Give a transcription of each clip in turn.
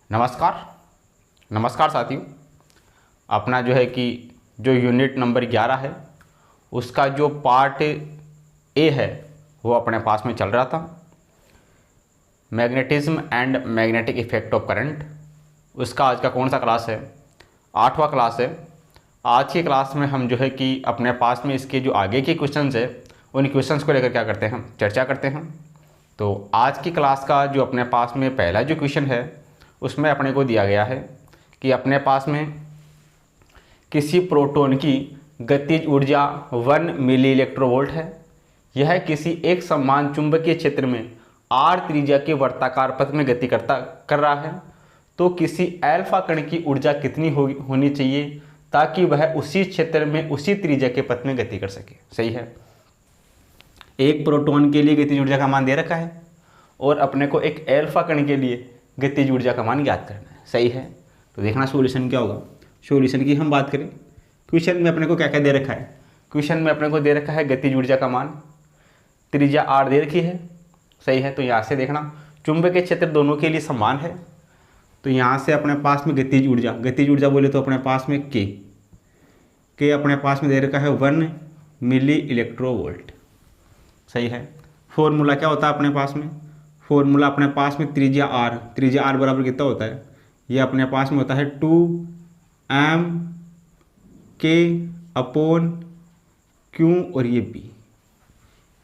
नमस्कार नमस्कार साथियों। अपना जो है कि जो यूनिट नंबर 11 है उसका जो पार्ट ए है वो अपने पास में चल रहा था, magnetism and magnetic effect of current. उसका आज का कौन सा क्लास है? 8वां क्लास है। आज की क्लास में हम जो है कि अपने पास में इसके जो आगे के क्वेश्चंस है उन क्वेश्चंस को लेकर क्या करते हैं, चर्चा करते हैं। तो आज की क्लास का जो अपने पास में पहला जो क्वेश्चन है उसमें अपने को दिया गया है कि अपने पास में किसी प्रोटॉन की गतिज ऊर्जा 1 मिली इलेक्ट्रोवोल्ट है। यह किसी एक समान चुंबकीय क्षेत्र में r त्रिज्या के वर्ताकार पथ में गति कर रहा है। तो किसी अल्फा कण की ऊर्जा कितनी होनी चाहिए ताकि वह उसी क्षेत्र में उसी त्रिज्या के पथ में गति कर सके। सही है। एक प्रोटॉन के लिए गतिज ऊर्जा का मान दे रखा है और अपने को एक अल्फा कण के लिए गतिज ऊर्जा का मान ज्ञात करना है। सही है। तो देखना सॉल्यूशन क्या होगा। सॉल्यूशन की हम बात करें, क्वेश्चन में अपने को क्या क्या दे रखा है। क्वेश्चन में अपने को दे रखा है गतिज ऊर्जा का मान, त्रिज्या r दे रखी है। सही है। तो यहाँ से देखना चुंबकीय क्षेत्र दोनों के लिए समान है। तो यहाँ से अपने पास में गतिज ऊर्जा बोले तो अपने पास में के अपने पास में दे रखा है 1 मिली इलेक्ट्रोवोल्ट। सही है। फॉर्मूला क्या होता है अपने पास में? फॉर्मूला अपने पास में त्रिज्या r बराबर कितना होता है? ये अपने पास में होता है 2m k अपॉन q और ये b।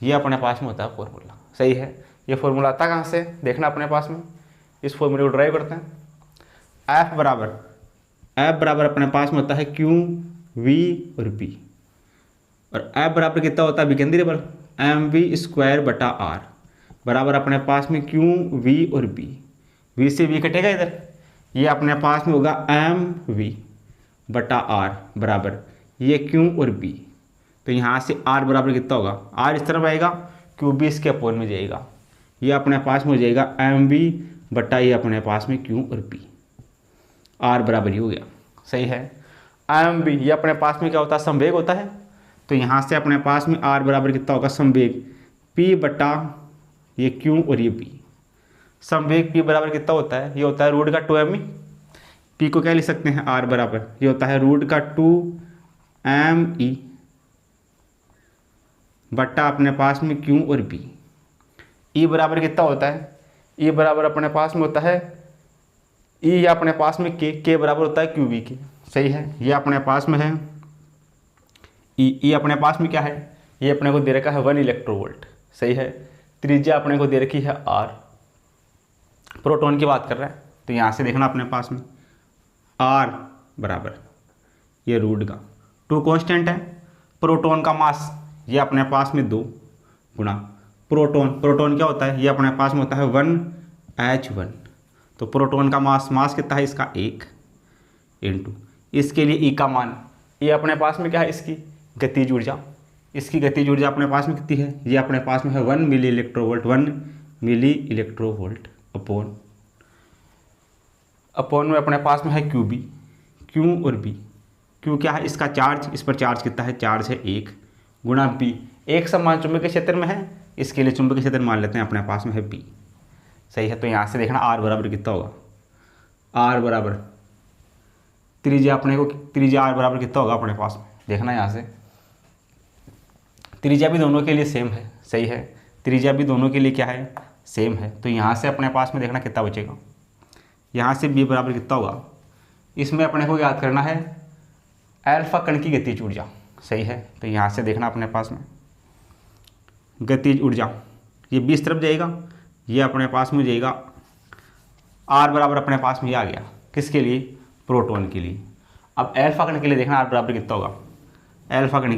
ये अपने पास में होता है फॉर्मूला। सही है। ये फॉर्मूला आता कहाँ से? देखना अपने पास में इस फॉर्मूले को ड्राइव करते हैं। f बराबर अपने पास में होता है q v और b, और f बराबर कितना होता है विकेंद्रीय बल mv² बटा r बराबर अपने पास में q v और b। v से v कटेगा इधर, ये अपने पास में होगा mv बटा r बराबर ये q और b। तो यहाँ से r बराबर कितना होगा? r इस तरफ आएगा, q b इसके अपोन में जाएगा, ये अपने पास में हो जाएगा mv बटा ये अपने पास में q और b। r बराबर ही हो गया। सही है। mv ये अपने पास में क्या होता है? संवेग होता है। तो यहाँ से अपने पास में r बराबर कितना होगा? संवेग p बटा ये q और ये b। संवेग p बराबर कितना होता है? ये होता है रूट का 2m। p को क्या लिख सकते हैं? r बराबर ये होता है रूट का 2me बट्टा अपने पास में q और b। e बराबर कितना होता है? e बराबर अपने पास में होता है e या अपने पास में k बराबर होता है qv के। सही है। ये अपने पास में है e अपने पास में क्या है? ये अपने को दे रखा है 1 इलेक्ट्रोवोल्ट। सही है। त्रिज्या अपने को दे रखी है r। प्रोटॉन की बात कर रहा है तो यहाँ से देखना अपने पास में r बराबर ये रूट का 2 कांस्टेंट है। प्रोटॉन का मास ये अपने पास में 2 गुणा प्रोटॉन क्या होता है? ये अपने पास में होता है 1h1। तो प्रोटॉन का मास कितना है इसका? 1 इंटू इसके लिए ई का मान, ये अपने पास में क्या है? इसकी गतिज ऊर्जा। इसकी गतिज ऊर्जा अपने पास में कितनी है? ये अपने पास में है 1 मिली इलेक्ट्रोवोल्ट अपॉन में अपने पास में है क्यू और बी। क्यू क्या है? इसका चार्ज, इस पर चार्ज कितना है? चार्ज है 1 गुणा बी। एक समान चुंबकीय क्षेत्र में है, इसके लिए चुंबकीय क्षेत्र मान लेते हैं अपने पास में है बी। सही है। तो यहाँ से देखना r बराबर कितना होगा? r बराबर त्रिज्या r बराबर कितना होगा अपने पास में? देखना यहाँ से त्रिज्या भी दोनों के लिए सेम है। सही है। त्रिज्या भी दोनों के लिए क्या है? सेम है। तो यहाँ से अपने पास में देखना कितना बचेगा। यहाँ से b बराबर कितना होगा? इसमें अपने को याद करना है अल्फा कण की गतिज ऊर्जा। सही है। तो यहाँ से देखना अपने पास में गतिज ऊर्जा ये b इस तरफ जाएगा, ये अपने पास में जाएगा r बराबर अपने पास में ये आ गया। किसके लिए? प्रोटॉन के लिए। अब अल्फा कण के लिए देखना r बराबर कितना होगा? अल्फा कण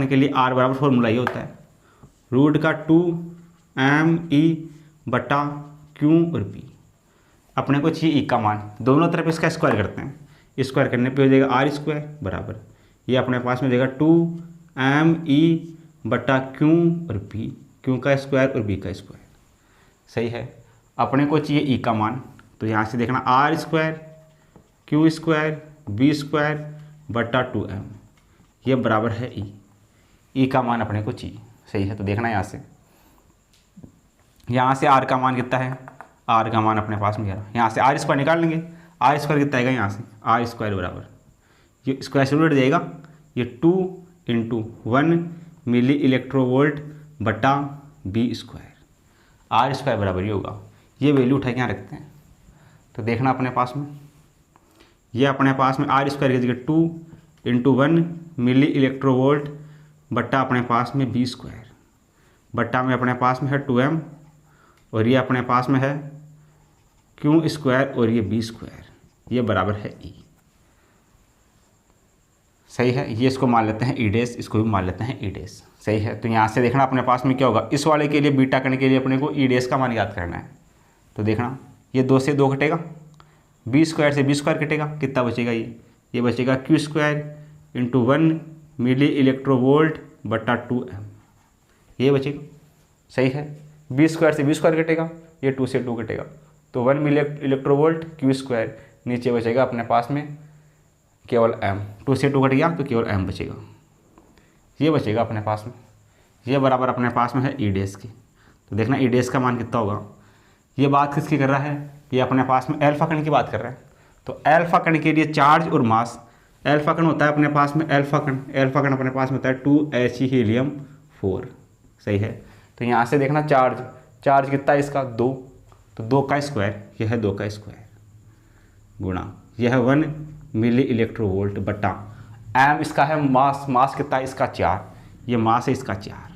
के लिए r बराबर फॉर्मूला ये होता है रूट का 2me बटा q और b। अपने को चाहिए e का मान, दोनों तरफ इसका स्क्वायर करते हैं। स्क्वायर करने पे हो जाएगा r² बराबर ये अपने पास में हो जाएगा 2me बटा q और b, q का स्क्वायर और b का स्क्वायर। सही है। अपने को चाहिए e का मान, तो यहाँ से देखना r² q² b² बटा 2m, ये बराबर है ई का मान अपने को चाहिए। सही है। तो देखना यहाँ से r का मान कितना है? आर का मान अपने पास में 11। यहाँ से आर स्क्वायर निकाल लेंगे, आर स्क्वायर कितना आएगा यहाँ से, आर स्क्वायर बराबर ये स्क्वायर से उलट जाएगा, ये 2 × 1 मिली इलेक्ट्रोवोल्ट बटा बी स्क्वायर, आर स्क्वायर बराबर ये होगा। ये वैल्यू उठा के यहाँ रखते हैं तो देखना अपने पास में, ये अपने पास में आर स्क्वायर की जगह 2 × 1 मिली इलेक्ट्रोवोल्ट बट्टा अपने पास में बी स्क्वायर, बट्टा में अपने पास में है 2m और ये अपने पास में है क्यू स्क्वायर और ये बी स्क्वायर, ये बराबर है ई। सही है, ये इसको मान लेते हैं ई डैश, इसको भी मान लेते हैं ई डैश। सही है, तो यहाँ से देखना अपने पास में क्या होगा, इस वाले के लिए बीटा करने के लिए अपने को ई डैश का मान याद करना है। तो देखना ये 2 से 2 कटेगा, बी स्क्वायर से बी स्क्वायर कटेगा, कितना बचेगा ये बचेगा क्यू स्क्वायर × 1 मिली इलेक्ट्रोवोल्ट बटा 2m, ये बचेगा। सही है, बी स्क्वायर से बी स्क्वायर कटेगा, ये 2 से 2 कटेगा, तो 1 मिली इलेक्ट्रोवोल्ट क्यू स्क्वायर, नीचे बचेगा अपने पास में केवल m, 2 से 2 कट गया तो केवल m बचेगा, ये बचेगा अपने पास में, ये बराबर अपने पास में है ई डैश की। तो देखना ई डैश का मान कितना होगा, ये बात किसकी कर रहा है, ये अपने पास में एल्फा कण की बात कर रहा है। तो एल्फा कण के लिए चार्ज और मास, एल्फा कण होता है अपने पास में एल्फा कण अपने पास में होता है 2He हीलियम 4। सही है, तो यहाँ से देखना चार्ज कितना है इसका 2, तो 2 का स्क्वायर, यह है 2 का स्क्वायर गुणा यह है 1 मिली इलेक्ट्रोवोल्ट बटा एम इसका है मास कितना है इसका 4, ये मास है इसका 4,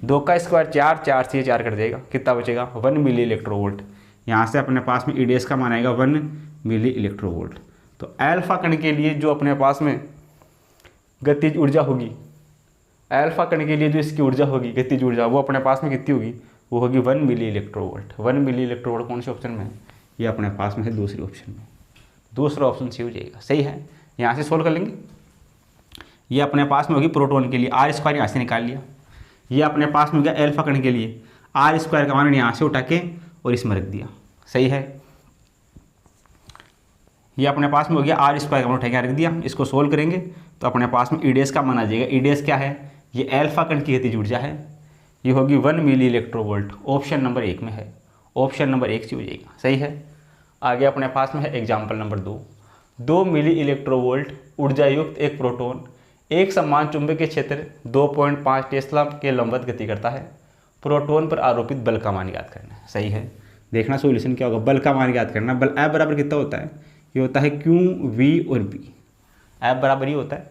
2 का स्क्वायर 4 से 4 कर देगा, कितना बचेगा 1 मिली इलेक्ट्रोवोल्ट। यहाँ से अपने पास में ई डैश का मान आएगा 1 मिली इलेक्ट्रोवोल्ट। तो एल्फा कण के लिए जो अपने पास में गतिज ऊर्जा होगी, एल्फा कण के लिए जो इसकी ऊर्जा होगी गतिज ऊर्जा, वो अपने पास में कितनी होगी, वो होगी 1 मिली इलेक्ट्रोवोल्ट। 1 मिली इलेक्ट्रोवोल्ट कौन से ऑप्शन में है, ये अपने पास में है दूसरे ऑप्शन में, दूसरा ऑप्शन सी हो जाएगा। सही है, यहाँ से सोल्व कर लेंगे। ये अपने पास में होगी प्रोटॉन के लिए, आर स्क्वायर यहाँ से निकाल लिया, ये अपने पास में हो गया एल्फा कण के लिए, आर स्क्वायर का मान यहाँ से उठा के और इसमें रख दिया। सही है, ये अपने पास में हो गया आर स्क्वायर का मान उठा के रख दिया, इसको सोल्व करेंगे तो अपने पास में ई डैश का मान आ जाएगा। ई डैश क्या है, ये एल्फा कण की गतिज ऊर्जा है, ये होगी 1 मिली इलेक्ट्रोवोल्ट, ऑप्शन नंबर 1 में है, ऑप्शन नंबर 1 से हो जाएगा। सही है, आगे अपने पास में है एग्जाम्पल नंबर 2 मिली इलेक्ट्रोवोल्ट ऊर्जा युक्त एक प्रोटॉन एक समान चुंबकीय क्षेत्र 2.5 टेस्ला के लंबवत गति करता है, प्रोटॉन पर आरोपित बल का मान याद करना है। सही है, देखना सॉल्यूशन क्या होगा, बल का मान याद करना। बल F बराबर कितना होता है, ये होता है Q V और B, F बराबर ही होता है।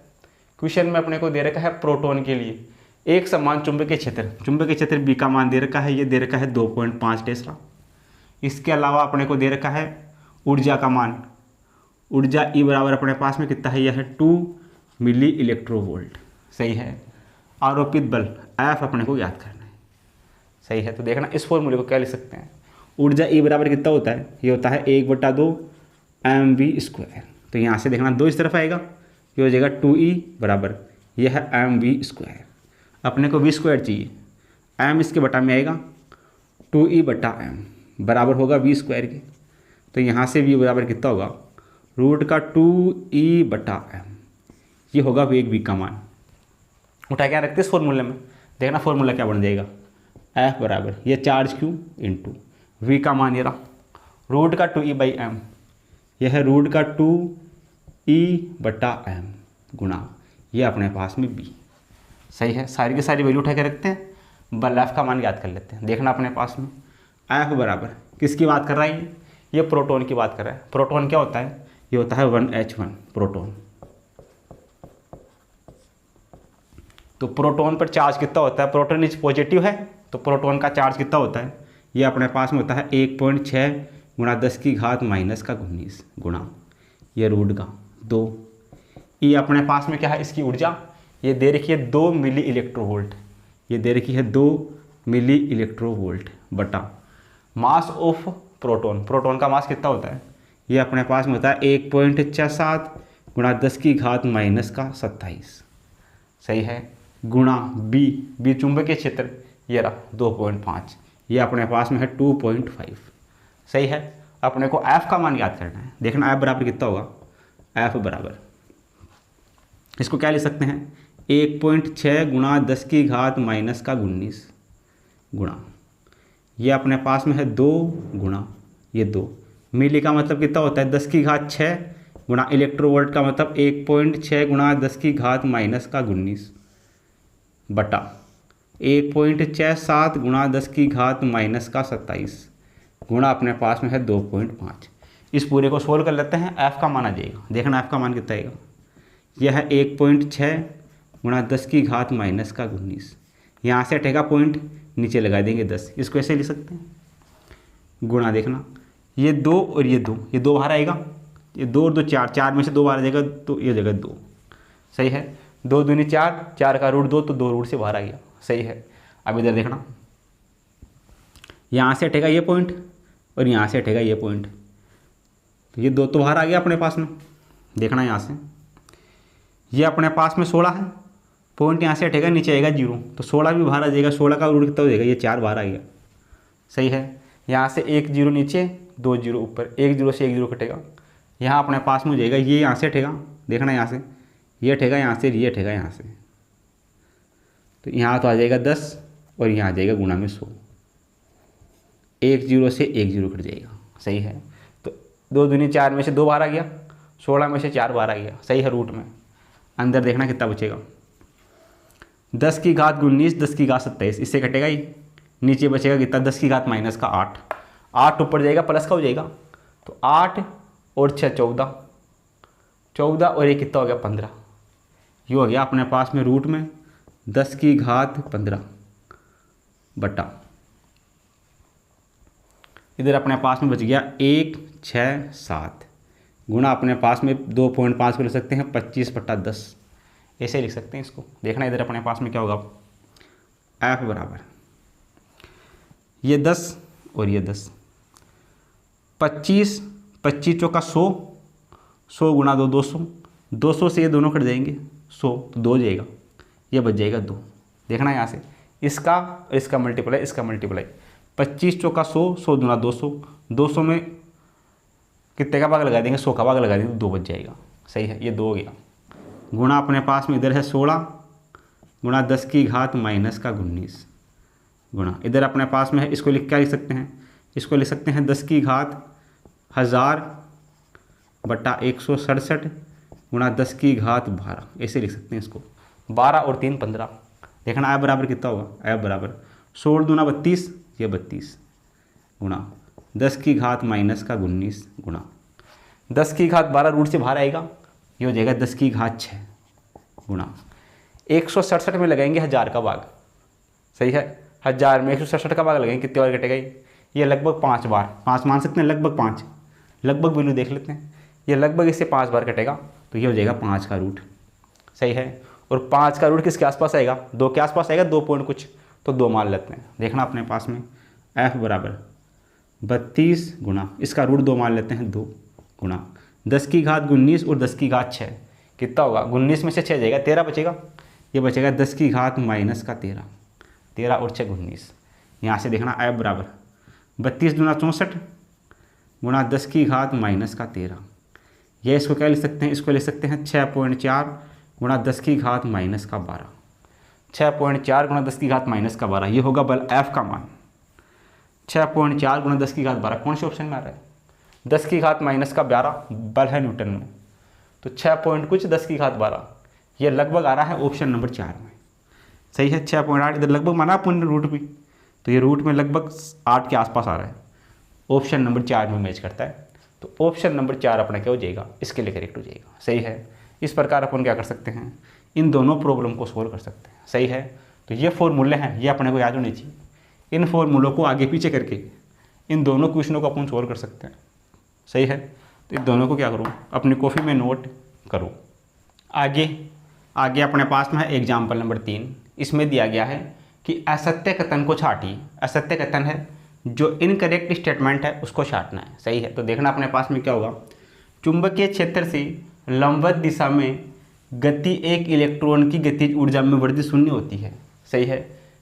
क्वेश्चन में अपने को दे रखा है प्रोटॉन के लिए एक समान चुंबकीय क्षेत्र B का मान दे रखा है, ये दे रखा है 2.5 टेस्ला। इसके अलावा अपने को दे रखा है ऊर्जा का मान, ऊर्जा E बराबर अपने पास में कितना है, यह है 2 मिली इलेक्ट्रोवोल्ट। सही है, आरोपित बल F अपने को याद करना है। सही है, तो देखना इस फॉर्मूले को क्या लिख सकते हैं, ऊर्जा E बराबर कितना होता है, ये होता है 1/2 mv²। तो यहाँ से देखना 2 इस तरफ आएगा, ये हो जाएगा 2E बराबर यह है mv²। अपने को v² चाहिए, m इसके बटा में आएगा 2E/m बराबर होगा v² के। तो यहाँ से v बराबर कितना होगा, √2E/m, ये होगा वेग v का मान। उठा क्या रखते इस फॉर्मूले में, देखना फॉर्मूला क्या बन जाएगा, F बराबर ये चार्ज Q इंटू v का मान ये रहा √2E/m, यह है √2E/m गुणा ये अपने पास में b। सही है, सारी की सारी वैल्यू उठा के रखते हैं, बल F का मान याद कर लेते हैं। देखना अपने पास में F बराबर किसकी बात कर रहा है, ये प्रोटॉन की बात कर रहा है। प्रोटॉन क्या होता है, ये होता है 1H1 प्रोटॉन। तो प्रोटॉन पर चार्ज कितना होता है, प्रोटॉन इज पॉजिटिव है तो प्रोटॉन का चार्ज कितना होता है, ये अपने पास में होता है 1.6 गुणा 10⁻⁻⁻⁰ गुणा ये √2। ये अपने पास में क्या है, इसकी ऊर्जा ये दे रखी है 2 मिली इलेक्ट्रोवोल्ट, ये दे रखी है 2 मिली इलेक्ट्रोवोल्ट बटा मास ऑफ प्रोटॉन। प्रोटॉन का मास कितना होता है, ये अपने पास में होता है 1.67 गुणा 10⁻⁻27। सही है, गुणा बी चुंबकीय क्षेत्र ये रहा 2.5, ये अपने पास में है 2.5। सही है, अपने को F का मान याद करना है। देखना F बराबर कितना होगा, F बराबर इसको क्या लिख सकते हैं, 1.6 गुणा 10⁻⁻⁻⁰ गुणा ये अपने पास में है 2 गुणा ये 2। मिली का मतलब कितना होता है 10 की घात 6 गुणा इलेक्ट्रोवोल्ट का मतलब 1.6 गुणा 10 की घात माइनस का 19 बटा 1.67 गुणा 10 की घात माइनस का 27 गुणा अपने पास में है 2.5। इस पूरे को सोल्व कर लेते हैं। एफ़ का मान आ जाएगा, देखना एफ़ का मान कितना आएगा। यह है 1.6 गुणा 10 की घात माइनस का 19। यहाँ से हटेगा पॉइंट, नीचे लगा देंगे 10। इसको ऐसे लिख सकते हैं, गुणा देखना ये 2 और ये 2, ये 2 बाहर आएगा, ये 2 और 2 4, 4 में से 2 बाहर आ जाएगा तो ये जगह 2। सही है, 2 दूनी 4, 4 का रूट 2 तो 2 रूट से बाहर आ गया। सही है। अब इधर देखना, यहाँ से हटेगा ये पॉइंट और यहाँ से हटेगा ये पॉइंट, तो ये 2 तो बाहर आ गया अपने पास में। देखना यहाँ से ये अपने पास में 16 है, पॉइंट यहाँ से हटेगा, नीचे आएगा 0 तो 16 भी बाहर आ जाएगा। 16 का रूट कितना हो जाएगा, ये 4 बाहर आ गया। सही है। यहाँ से 1 0 नीचे, 2 0 ऊपर, 1 0 से 1 0 कटेगा। यहाँ अपने पास में हो जाएगा, ये यहाँ से हटेगा, देखना यहाँ से ये हटेगा, यहाँ से ये हटेगा, यहाँ से तो यहाँ तो आ जाएगा 10 और यहाँ आ जाएगा गुणा में 100। 1 0 से 1 0 कट जाएगा। सही है। तो 2 दूनी 4 में से 2 बाहर आ गया, 16 में से 4 बाहर आ गया। सही है। रूट में अंदर देखना कितना बचेगा, 10 की घात 19, 10 की घात 27, इससे कटेगा ही, नीचे बचेगा कितना 10 की घात माइनस का 8, 8 ऊपर जाएगा प्लस का हो जाएगा, तो 8 और 6 14, 14 और ये कितना हो गया 15। ये हो गया अपने पास में रूट में 10 की घात 15 बटा, इधर अपने पास में बच गया 1 6 7 गुणा अपने पास में 2.5 को लिख सकते हैं 25 बटा 10, ऐसे लिख सकते हैं इसको। देखना इधर अपने पास में क्या होगा, एफ बराबर ये 10 और ये 10, 25 25 चौका 100, 100 गुणा 2 200, 200 से ये दोनों कट जाएंगे 100 तो 2 जाएगा, ये बच जाएगा 2। देखना यहाँ से इसका और इसका मल्टीप्लाई, इसका मल्टीप्लाई, 25 चौका 100, 100 गुणा 200, 200 में कितने का भाग लगा देंगे, 100 का भाग लगा देंगे तो 2 बच जाएगा। सही है। ये 2 हो गया, गुणा अपने पास में इधर है 16 गुणा 10 की घात माइनस का 19 गुणा, इधर अपने पास में है, इसको क्या लिख सकते हैं, इसको लिख सकते हैं 10 की घात 1000 बटा 167 गुणा 10 की घात 12, ऐसे लिख सकते हैं इसको। 12 और 3 15। देखना ऐप बराबर कितना होगा, ऐप बराबर 16 दूना 32, ये 32 गुणा 10 की घात माइनस का 19 गुणा 10 की घात 12 रूट से बाहर आएगा, ये हो जाएगा 10 की घात 6 गुणा 167 में लगाएंगे 1000 का भाग। सही है। 1000 में 167 का भाग लगाएंगे, कितने बार कटेगा ये लगभग 5 बार, 5 मान सकते हैं, लगभग 5, लगभग वैल्यू देख लेते हैं, ये लगभग इससे 5 बार कटेगा तो ये हो जाएगा 5 का रूट। सही है। और 5 का रूट किसके आसपास आएगा, 2 के आसपास आएगा, 2 पॉइंट कुछ, तो 2 मान लेते हैं। देखना अपने पास में एफ बराबर 32 गुणा, इसका रूट 2 मान लेते हैं, 2 गुणा 10 की घात 19 और 10 की घात 6, कितना होगा, 19 में से 6 जाएगा, 13 बचेगा, ये बचेगा 10 की घात माइनस का 13, 13 और 6 19। यहाँ से देखना एफ बराबर 32 दूना 64 गुणा 10 की घात माइनस का 13, यह इसको क्या लिख सकते हैं, इसको लिख सकते हैं 6.4 गुणा 10 की घात माइनस का 12, 6.4 गुणा 10 की घात माइनस का 12, ये होगा बल एफ का मान। 6.4 गुणा 10 की घात 12 कौन से ऑप्शन में आ रहा है, 10 की घात माइनस का 12 बल है न्यूटन में, तो 6 पॉइंट कुछ 10 की घात 12, ये लगभग आ रहा है ऑप्शन नंबर 4 में। सही है। 6.8 इधर लगभग माना अपन रूट भी, तो ये रूट में लगभग 8 के आसपास आ रहा है, ऑप्शन नंबर 4 में मैच करता है, तो ऑप्शन नंबर 4 अपना क्या हो जाएगा, इसके लिए करेक्ट हो जाएगा। सही है। इस प्रकार अपन क्या कर सकते हैं, इन दोनों प्रॉब्लम को सोल्व कर सकते हैं। सही है। तो ये फॉर्मूले हैं, ये अपने को याद होनी चाहिए, इन फॉर्मूलों को आगे पीछे करके इन दोनों क्वेश्चनों को अपन सोल्व कर सकते हैं। सही है। तो इन दोनों को क्या करूँ, अपनी कॉपी में नोट करूँ। आगे अपने पास में है एग्जाम्पल नंबर 3, इसमें दिया गया है कि असत्य कथन को छाटिए। असत्य कथन है, जो इनकरेक्ट स्टेटमेंट है उसको छाटना है। सही है। तो देखना अपने पास में क्या होगा, चुंबकीय क्षेत्र से लंबवत दिशा में गति एक इलेक्ट्रॉन की गतिज ऊर्जा में वृद्धि शून्य होती है। सही है।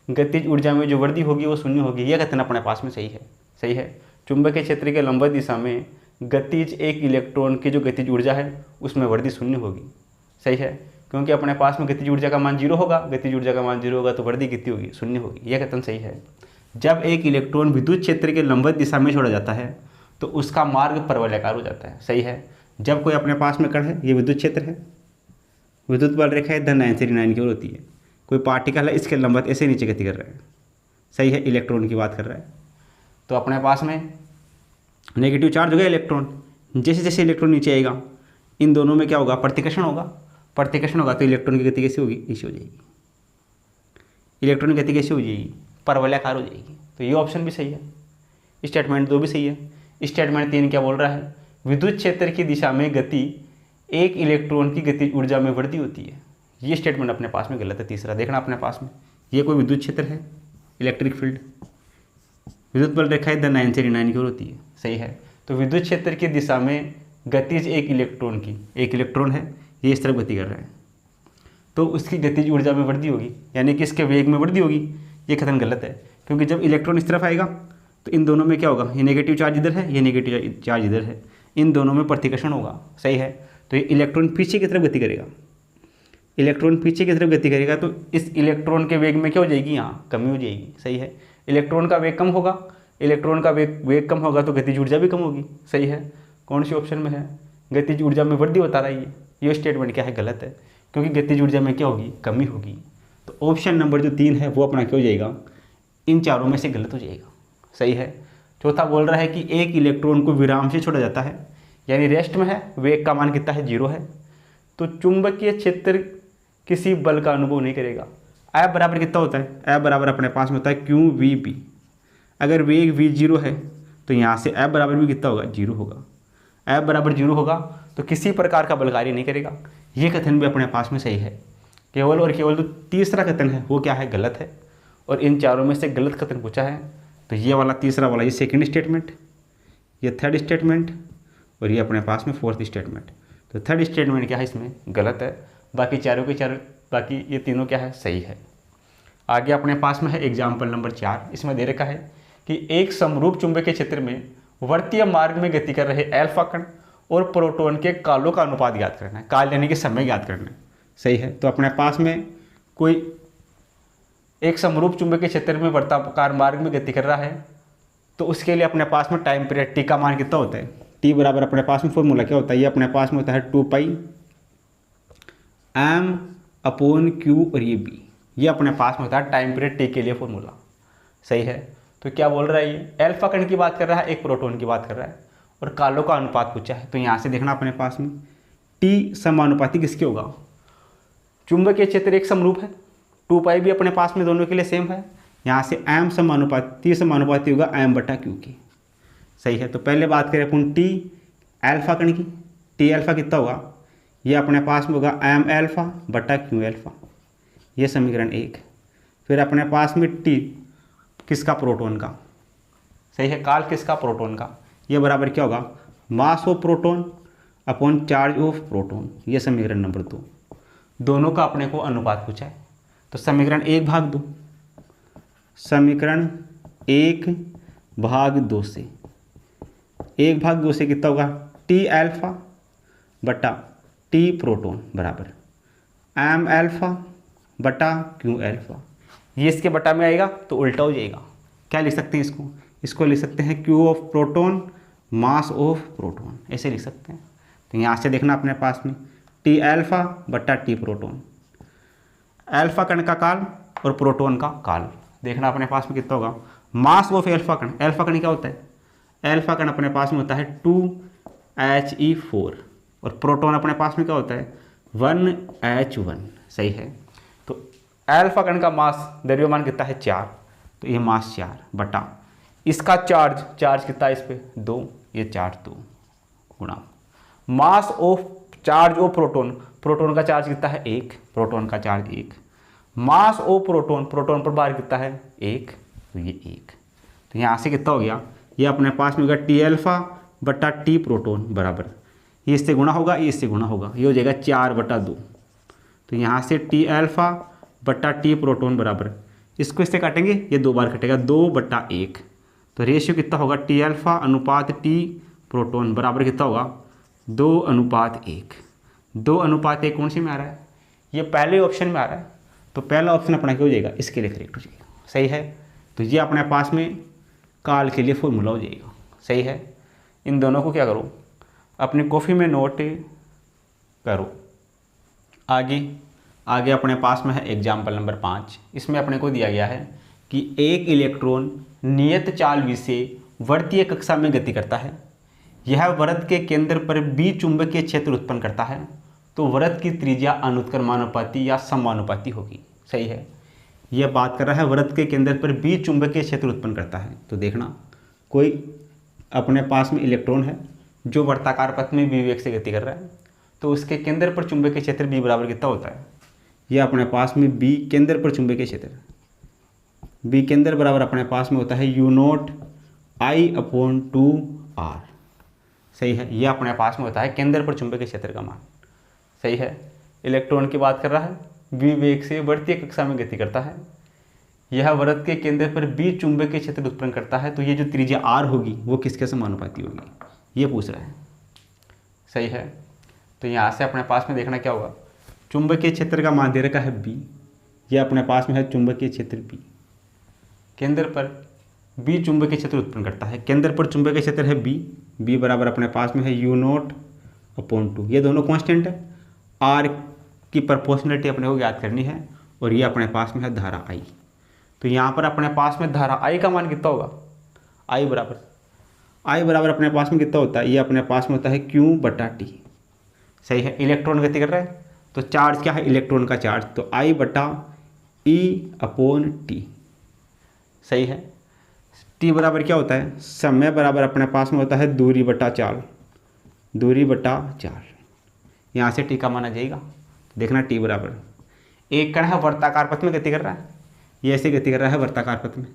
गतिज ऊर्जा में जो वृद्धि होगी वो शून्य होगी, यह कथन अपने पास में सही है। सही है। चुंबकीय क्षेत्र के लंबवत दिशा में गतिज एक इलेक्ट्रॉन की जो गतिज ऊर्जा है उसमें वृद्धि शून्य होगी। सही है। क्योंकि अपने पास में गतिज ऊर्जा का मान 0 होगा, गतिज ऊर्जा का मान 0 होगा तो वृद्धि कितनी होगी, शून्य होगी, यह कथन सही है। जब एक इलेक्ट्रॉन विद्युत क्षेत्र के लंबवत दिशा में छोड़ा जाता है तो उसका मार्ग परवलयाकार हो जाता है। सही है। जब कोई अपने पास में कण है, ये विद्युत क्षेत्र है, विद्युत बल रेखा है धन 9 से ऋण 9 की ओर होती है, कोई पार्टिकल है इसके लंबवत ऐसे नीचे गति कर रहा है। सही है, इलेक्ट्रॉन की बात कर रहा है। तो अपने पास में नेगेटिव चार्ज हो गया इलेक्ट्रॉन, जैसे जैसे इलेक्ट्रॉन नीचे आएगा इन दोनों में क्या होगा, प्रतिकर्षण होगा। प्रतिकर्षण होगा तो इलेक्ट्रॉन की गति कैसी होगी, ऐसी हो जाएगी। इलेक्ट्रॉन की गति कैसी हो जाएगी, परवलयाकार हो जाएगी। तो ये ऑप्शन भी सही है, स्टेटमेंट 2 भी सही है। स्टेटमेंट 3 क्या बोल रहा है, विद्युत क्षेत्र की दिशा में गति एक इलेक्ट्रॉन की गतिज ऊर्जा में वृद्धि होती है। ये स्टेटमेंट अपने पास में गलत है। तीसरा देखना अपने पास में, ये कोई विद्युत क्षेत्र है, इलेक्ट्रिक फील्ड, विद्युत बल रेखा है धन 9 से ऋण 9 की ओर होती है। सही है। तो विद्युत क्षेत्र की दिशा में गतिज एक इलेक्ट्रॉन की, एक इलेक्ट्रॉन है ये इस तरफ गति कर रहा है, तो उसकी गतिज ऊर्जा में वृद्धि होगी, यानी कि इसके वेग में वृद्धि होगी। ये कथन गलत है, क्योंकि जब इलेक्ट्रॉन इस तरफ आएगा तो इन दोनों में क्या होगा, ये नेगेटिव चार्ज इधर है, ये नेगेटिव चार्ज इधर है, इन दोनों में प्रतिकर्षण होगा। सही है। तो ये इलेक्ट्रॉन पीछे की तरफ गति करेगा, इलेक्ट्रॉन पीछे की तरफ गति करेगा, तो इस इलेक्ट्रॉन के वेग में क्या हो जाएगी, यहाँ कमी हो जाएगी। सही है। इलेक्ट्रॉन का वेग कम होगा, इलेक्ट्रॉन का वेग कम होगा तो गतिज ऊर्जा भी कम होगी। सही है। कौन सी ऑप्शन में है, गतिज ऊर्जा में वृद्धि बता रहा है ये स्टेटमेंट क्या है, गलत है, क्योंकि गतिज ऊर्जा में क्या होगी, कमी होगी। तो ऑप्शन नंबर जो 3 है वो अपना क्या हो जाएगा, इन चारों में से गलत हो जाएगा। सही है। चौथा बोल रहा है कि एक इलेक्ट्रॉन को विराम से छोड़ा जाता है, यानी रेस्ट में है, वेग का मान कितना है, 0 है, तो चुंबकीय क्षेत्र किसी बल का अनुभव नहीं करेगा। F बराबर कितना होता है, F बराबर अपने पास में होता है QVB। अगर वेग V 0 है तो यहाँ से F बराबर भी कितना होगा, 0 होगा। F बराबर 0 होगा तो किसी प्रकार का बल कार्य नहीं करेगा। ये कथन भी अपने पास में सही है। केवल और केवल जो तीसरा कथन है वो क्या है, गलत है, और इन चारों में से गलत कथन पूछा है। तो ये वाला तीसरा वाला, ये सेकंड स्टेटमेंट, ये थर्ड स्टेटमेंट, और ये अपने पास में फोर्थ स्टेटमेंट। तो थर्ड स्टेटमेंट क्या है, इसमें गलत है। बाकी चारों के चारों, बाकी ये तीनों क्या है, सही है। आगे अपने पास में है एग्जाम्पल नंबर 4। इसमें दे रखा है कि एक समरूप चुंबकीय क्षेत्र में वर्तीय मार्ग में गति कर रहे अल्फा कण और प्रोटॉन के कालों का अनुपात ज्ञात करना है, काल यानी कि समय ज्ञात करना है। सही है। तो अपने पास में कोई एक समरूप चुंबकीय क्षेत्र में वर्ताकार मार्ग में गति कर रहा है, तो उसके लिए अपने पास में टाइम पीरियड टी का मान कितना होता है, टी बराबर अपने पास में फॉर्मूला क्या होता है, ये अपने पास में होता है 2π m/q, और ये b, ये अपने पास में होता है टाइम पीरियड टी के लिए फॉर्मूला। सही है। तो क्या बोल रहा है, ये अल्फा कण की बात कर रहा है, एक प्रोटॉन की बात कर रहा है, और कालों का अनुपात पूछा है। तो यहाँ से देखना अपने पास में टी समानुपाती किसके होगा, चुंबकीय क्षेत्र एक समरूप है, 2π भी अपने पास में दोनों के लिए सेम है, यहाँ से m समानुपाती होगा m/q की। सही है। तो पहले बात करें अपन टी अल्फा कण की, टी अल्फा कितना होगा, ये अपने पास में होगा m∞q∞, ये समीकरण 1। फिर अपने पास में टी किसका, प्रोटॉन का। सही है। काल किसका, प्रोटॉन का। ये बराबर क्या होगा, mass of proton upon charge of proton, ये समीकरण नंबर 2। दोनों का अपने को अनुपात पूछा है, तो समीकरण 1/2, समीकरण 1/2 से 1/2 से कितना होगा, टी अल्फा बटा टी प्रोटॉन बराबर m∞q∞। ये इसके बटा में आएगा तो उल्टा हो जाएगा। क्या लिख सकते हैं इसको लिख सकते हैं Q of proton mass of proton, ऐसे लिख सकते हैं। तो यहाँ से देखना अपने पास में टी अल्फा बटा टी प्रोटॉन, अल्फा कण का काल और प्रोटॉन का काल, देखना अपने पास में कितना होगा। मास ऑफ अल्फा कण, अल्फा कण क्या होता है, अल्फा कण अपने पास में होता है 2He4, और प्रोटॉन अपने पास में क्या होता है 1H1। सही है। तो अल्फा कण का मास द्रव्यमान कितना है 4, तो ये मास 4 बटा इसका चार्ज कितना है इस पे 2, ये चार्ज 2 गुणा mass of charge of proton का चार्ज कितना है 1, प्रोटॉन का चार्ज 1, मास ऑफ प्रोटॉन पर भार कितना है 1, तो ये 1। तो यहाँ से कितना हो गया, ये अपने पास में होगा टी अल्फा बटा टी प्रोटॉन बराबर, ये इससे गुणा होगा, ये इससे गुणा होगा, ये हो जाएगा 4/2। तो यहाँ से टी अल्फा बटा टी प्रोटॉन बराबर, इसको इससे काटेंगे, ये 2 बार कटेगा 2/1। तो रेशियो कितना होगा, टी अल्फा अनुपात टी प्रोटॉन बराबर कितना होगा 2:1। 2:1 कौन सी में आ रहा है, ये पहले ऑप्शन में आ रहा है, तो पहला ऑप्शन अपना क्या हो जाएगा, इसके लिए करेक्ट हो जाएगा। सही है। तो ये अपने पास में काल के लिए फॉर्मूला हो जाएगा। सही है। इन दोनों को क्या करो, अपनी कॉपी में नोट करो। आगे अपने पास में है एग्जाम्पल नंबर 5। इसमें अपने को दिया गया है कि एक इलेक्ट्रॉन नियत चाल v से वर्तीय कक्षा में गति करता है। यह वृत्त के केंद्र पर बी चुंबकीय क्षेत्र उत्पन्न करता है, तो वृत्त की त्रिज्या अनुत्क्रमानुपाती या समानुपाती होगी। सही है, यह बात कर रहा है वृत्त के केंद्र पर बी चुंबकीय क्षेत्र उत्पन्न करता है। तो देखना, कोई अपने पास में इलेक्ट्रॉन है जो वर्ताकार पथ में बी वेग से गति कर रहा है, तो उसके केंद्र पर चुंबकीय क्षेत्र बी बराबर कितना होता है। यह अपने पास में बी केंद्र पर चुंबकीय क्षेत्र, बी केंद्र बराबर अपने पास में होता है u0 I/2r। सही है, यह अपने पास में होता है केंद्र पर चुंबकीय क्षेत्र का मान। सही है, इलेक्ट्रॉन की बात कर रहा है, बी वेग से वर्तीय कक्षा में गति करता है, यह वृत्त के केंद्र पर बी चुंबकीय क्षेत्र उत्पन्न करता है, तो ये जो त्रिज्या r होगी वो किसके समानुपाती होगी, ये पूछ रहा है। सही है, तो यहाँ से अपने पास में देखना क्या होगा, चुंबकीय क्षेत्र का मान दे रखा है b, यह अपने पास में है चुंबकीय क्षेत्र b, केंद्र पर b चुंबकीय क्षेत्र उत्पन्न करता है, केंद्र पर चुंबकीय क्षेत्र है b बराबर अपने पास में है u0/2। ये दोनों कांस्टेंट है, r की प्रोपोर्शनलिटी अपने को ज्ञात करनी है, और ये अपने पास में है धारा I। तो यहाँ पर अपने पास में धारा I का मान कितना होगा, I बराबर अपने पास में कितना होता है, ये अपने पास में होता है Q/T। सही है, इलेक्ट्रॉन गति कर रहा है, तो चार्ज क्या है, इलेक्ट्रॉन का चार्ज, तो I/E/T। सही है, T बराबर क्या होता है, समय बराबर अपने पास में होता है दूरी बटा चाल। यहाँ से T का मान आ जाएगा। देखना, T बराबर, एक कण है वर्ताकार पथ में गति कर रहा है, ये ऐसे गति कर रहा है वर्ताकार पथ में,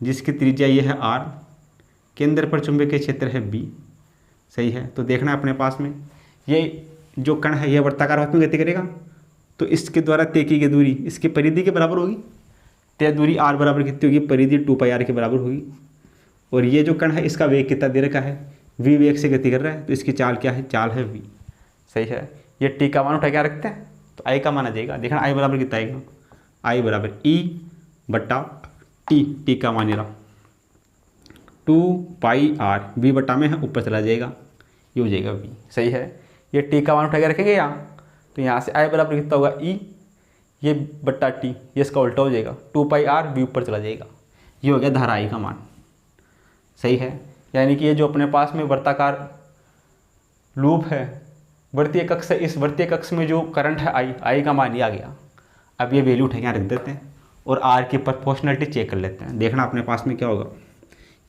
जिसकी त्रिज्या ये है r, केंद्र पर चुंबकीय क्षेत्र है b। सही है, तो देखना अपने पास में ये जो कण है यह वर्ताकार पथ में गति करेगा, तो इसके द्वारा तय की गई दूरी इसकी परिधि के बराबर होगी। तय दूरी r बराबर कितनी होगी, परिधि 2πr के बराबर होगी। और ये जो कण है इसका वेग कितना दे रखा है, v वेग से गति कर रहा है, तो इसकी चाल क्या है, चाल है v। सही है, ये t का मान उठा क्या रखते हैं, तो I का मान आ जाएगा। देखना I बराबर कितना आएगा, I बराबर E/T, T का मान रहा 2πr, v बटा में है ऊपर चला जाएगा, ये हो जाएगा v। सही है, ये T का मान उठा के रखेंगे यहाँ, तो यहाँ से I बराबर कितना होगा E, ये बट्टा T, ये इसका उल्टा हो जाएगा 2πr, v ऊपर चला जाएगा, ये हो गया धारा I का मान। सही है, यानी कि ये जो अपने पास में वर्ताकार लूप है, वर्तीय कक्ष है, इस वर्तीय कक्ष में जो करंट है I का मान ये आ गया। अब ये वैल्यू उठा के यहाँ रख देते हैं और r की प्रोपोर्शनलिटी चेक कर लेते हैं। देखना अपने पास में क्या होगा,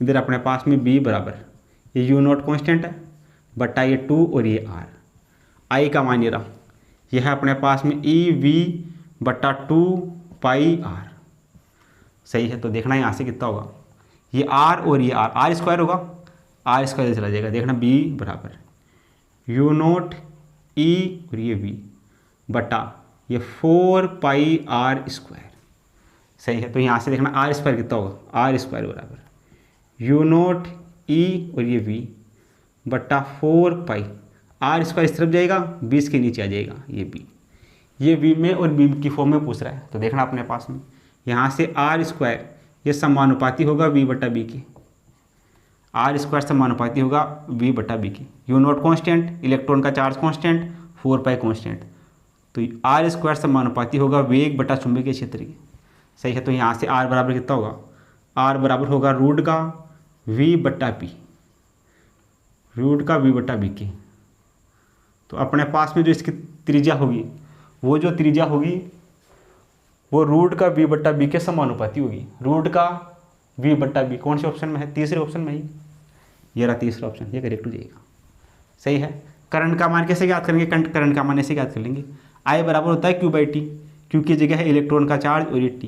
इधर अपने पास में b बराबर ये u0 कांस्टेंट है बटा ये 2 और ये r, I का मान ये रहा, यह है अपने पास में EV/2πr। सही है, तो देखना यहाँ से कितना होगा, ये r और ये r स्क्वायर होगा, r स्क्वायर चला जाएगा। देखना b बराबर u0 E और ये v बटा ये 4πr स्क्वायर। सही है, तो यहाँ से देखना r स्क्वायर कितना होगा, r स्क्वायर बराबर u0 E और ये v बटा 4π, r स्क्वायर इस तरफ जाएगा, 20 के नीचे आ जाएगा ये v में और b की फॉर्म में पूछ रहा है। तो देखना अपने पास में यहाँ से r स्क्वायर ये समानुपाती होगा v/b के, r स्क्वायर समानुपाती होगा v/b के, u0 कांस्टेंट, इलेक्ट्रॉन का चार्ज कांस्टेंट, 4π कांस्टेंट, तो r स्क्वायर समानुपाती होगा वेग बटा चुंबकीय क्षेत्र की। सही है, तो यहाँ से r बराबर कितना होगा, r बराबर होगा रूट का v/b, रूट का v/b के। तो अपने पास में जो इसकी त्रिज्या होगी, वो जो त्रिज्या होगी वो रूट का v/b के समानुपाती होगी। रूट का v/b कौन से ऑप्शन में है, तीसरे ऑप्शन में ही, ये रहा तीसरा ऑप्शन, ये करेक्ट हो जाएगा। सही है, करंट का मान कैसे ज्ञात करेंगे, करंट का मान ऐसे ज्ञात कर लेंगे, I बराबर होता है Q/T, Q की जगह है इलेक्ट्रॉन का चार्ज और ये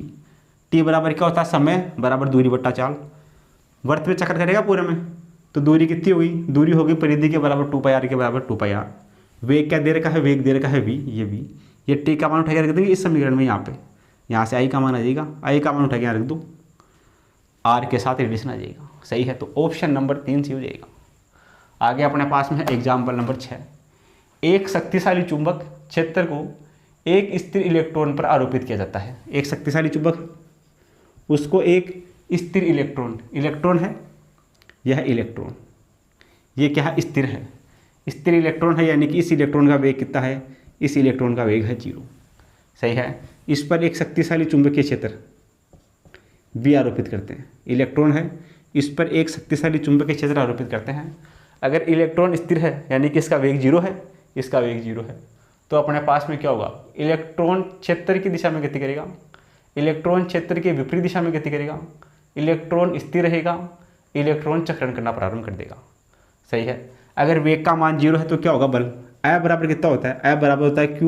T बराबर क्या होता है, समय बराबर दूरी बट्टा चाल। वर्त में चक्कर करेगा पूरे में, तो दूरी कितनी होगी, दूरी होगी परिधि के बराबर 2πr के बराबर 2πr। वेग क्या दे रखा है, वेग दे रखा है v, ये v, ये T का मान उठा के रख देंगे इस समीकरण में, यहाँ से I का मान आ जाएगा, I का मान उठा के यहाँ रख दो, R के साथ एडिशन आ जाएगा। सही है, तो ऑप्शन नंबर 3 सी हो जाएगा। आगे अपने पास में है एग्जाम्पल नंबर 6। एक शक्तिशाली चुंबक क्षेत्र को एक स्थिर इलेक्ट्रॉन पर आरोपित किया जाता है। एक शक्तिशाली चुंबक, उसको एक स्थिर इलेक्ट्रॉन है यह इलेक्ट्रॉन, ये क्या है, स्थिर है, स्थिर इलेक्ट्रॉन है, यानी कि इस इलेक्ट्रॉन का वेग कितना है, इस इलेक्ट्रॉन का वेग है 0। सही है। इस पर एक शक्तिशाली चुंबकीय क्षेत्र भी आरोपित करते हैं। इलेक्ट्रॉन है, इस पर एक शक्तिशाली चुंबकीय क्षेत्र आरोपित करते हैं। अगर इलेक्ट्रॉन स्थिर है यानी कि इसका वेग 0 है, इसका वेग 0 है, तो अपने पास में क्या होगा, इलेक्ट्रॉन क्षेत्र की दिशा में गति करेगा, इलेक्ट्रॉन क्षेत्र के विपरीत दिशा में गति करेगा, इलेक्ट्रॉन स्थिर रहेगा, इलेक्ट्रॉन चक्रण करना प्रारंभ कर देगा। सही है। अगर वेग का मान 0 है तो क्या होगा, बल F बराबर कितना होता है, F बराबर होता है Q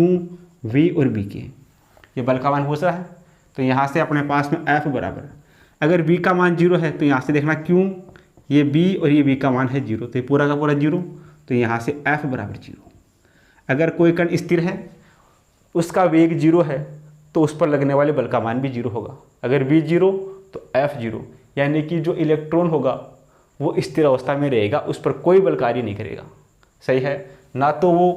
V और B के। ये बल का मान पूछ रहा है, तो यहाँ से अपने पास में F बराबर, अगर V का मान 0 है तो यहाँ से देखना Q, ये B और ये V का मान है 0, तो ये पूरा का पूरा 0, तो यहाँ से F बराबर 0। अगर कोई कण स्थिर है, उसका वेग 0 है, तो उस पर लगने वाले बल का मान भी 0 होगा। अगर V 0 तो F 0, यानी कि जो इलेक्ट्रॉन होगा वो स्थिर अवस्था में रहेगा, उस पर कोई बल कार्य नहीं करेगा। सही है। ना तो वो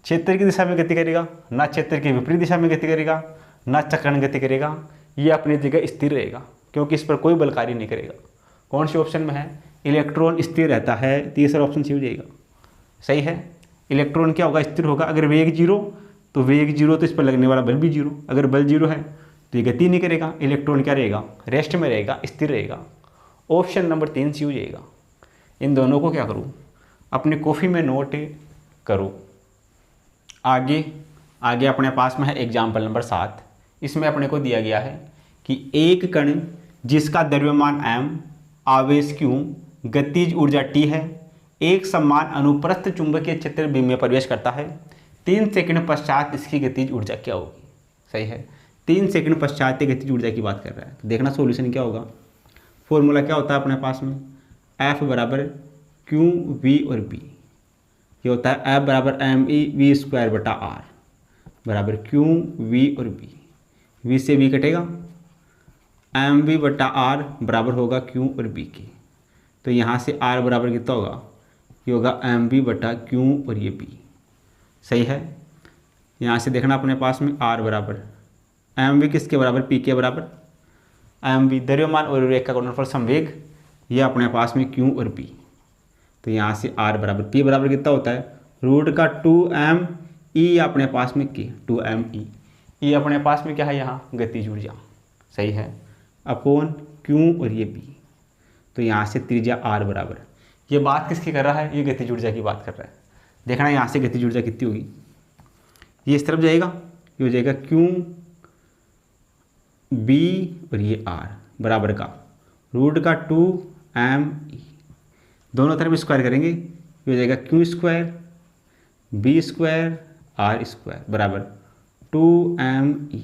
क्षेत्र की दिशा में गति करेगा, ना क्षेत्र की विपरीत दिशा में गति करेगा, ना चक्रण गति करेगा, ये अपनी जगह स्थिर रहेगा, क्योंकि इस पर कोई बल कार्य नहीं करेगा। कौन से ऑप्शन में है, इलेक्ट्रॉन स्थिर रहता है, तीसरा ऑप्शन सी हो जाएगा। सही है। इलेक्ट्रॉन क्या होगा, स्थिर होगा। अगर वेग 0 तो वेग 0, तो इस पर लगने वाला बल भी 0। अगर बल 0 है तो ये गति नहीं करेगा, इलेक्ट्रॉन क्या रहेगा, रेस्ट में रहेगा, स्थिर रहेगा। ऑप्शन नंबर 3 सी हो जाएगा। इन दोनों को क्या करूँ, अपनी कॉफ़ी में नोट करो। आगे अपने पास में है एग्जाम्पल नंबर 7। इसमें अपने को दिया गया है कि एक कण जिसका द्रव्यमान m, आवेश q, गतिज ऊर्जा t है, एक समान अनुप्रस्थ चुंबकीय क्षेत्र b में प्रवेश करता है। 3 सेकंड पश्चात इसकी गतिज ऊर्जा क्या होगी। सही है। 3 सेकंड पश्चात ये गतिज ऊर्जा की बात कर रहा है। तो देखना सॉल्यूशन क्या होगा। फॉर्मूला क्या होता है अपने पास में, F बराबर Q V और B। ये होता है F बराबर mE² बटा R बराबर Q V और B। V से V कटेगा, mV बटा R बराबर होगा Q और B के। तो यहाँ से R बराबर कितना होगा, ये होगा mV बटा Q और ये B। सही है। यहाँ से देखना अपने पास में R बराबर mV किसके बराबर, P के बराबर। mV द्रव्यमान और वेग का गुणनफल समवेग, ये अपने पास में Q और P। तो यहाँ से R बराबर P बराबर कितना होता है, रूट का 2mE अपने पास में K, 2mE। ये अपने पास में क्या है यहाँ, गतिज ऊर्जा। सही है। अपॉन Q और ये B। तो यहाँ से त्रिज्या R बराबर, ये बात किसकी कर रहा है, ये गतिज ऊर्जा की बात कर रहा है। देखना यहाँ से गतिज ऊर्जा कितनी होगी, ये इस तरफ जाएगा, ये हो जाएगा Q B और ये R बराबर का रूट का 2mE। दोनों तरफ स्क्वायर करेंगे, ये हो जाएगा Q² B² R² बराबर 2mE।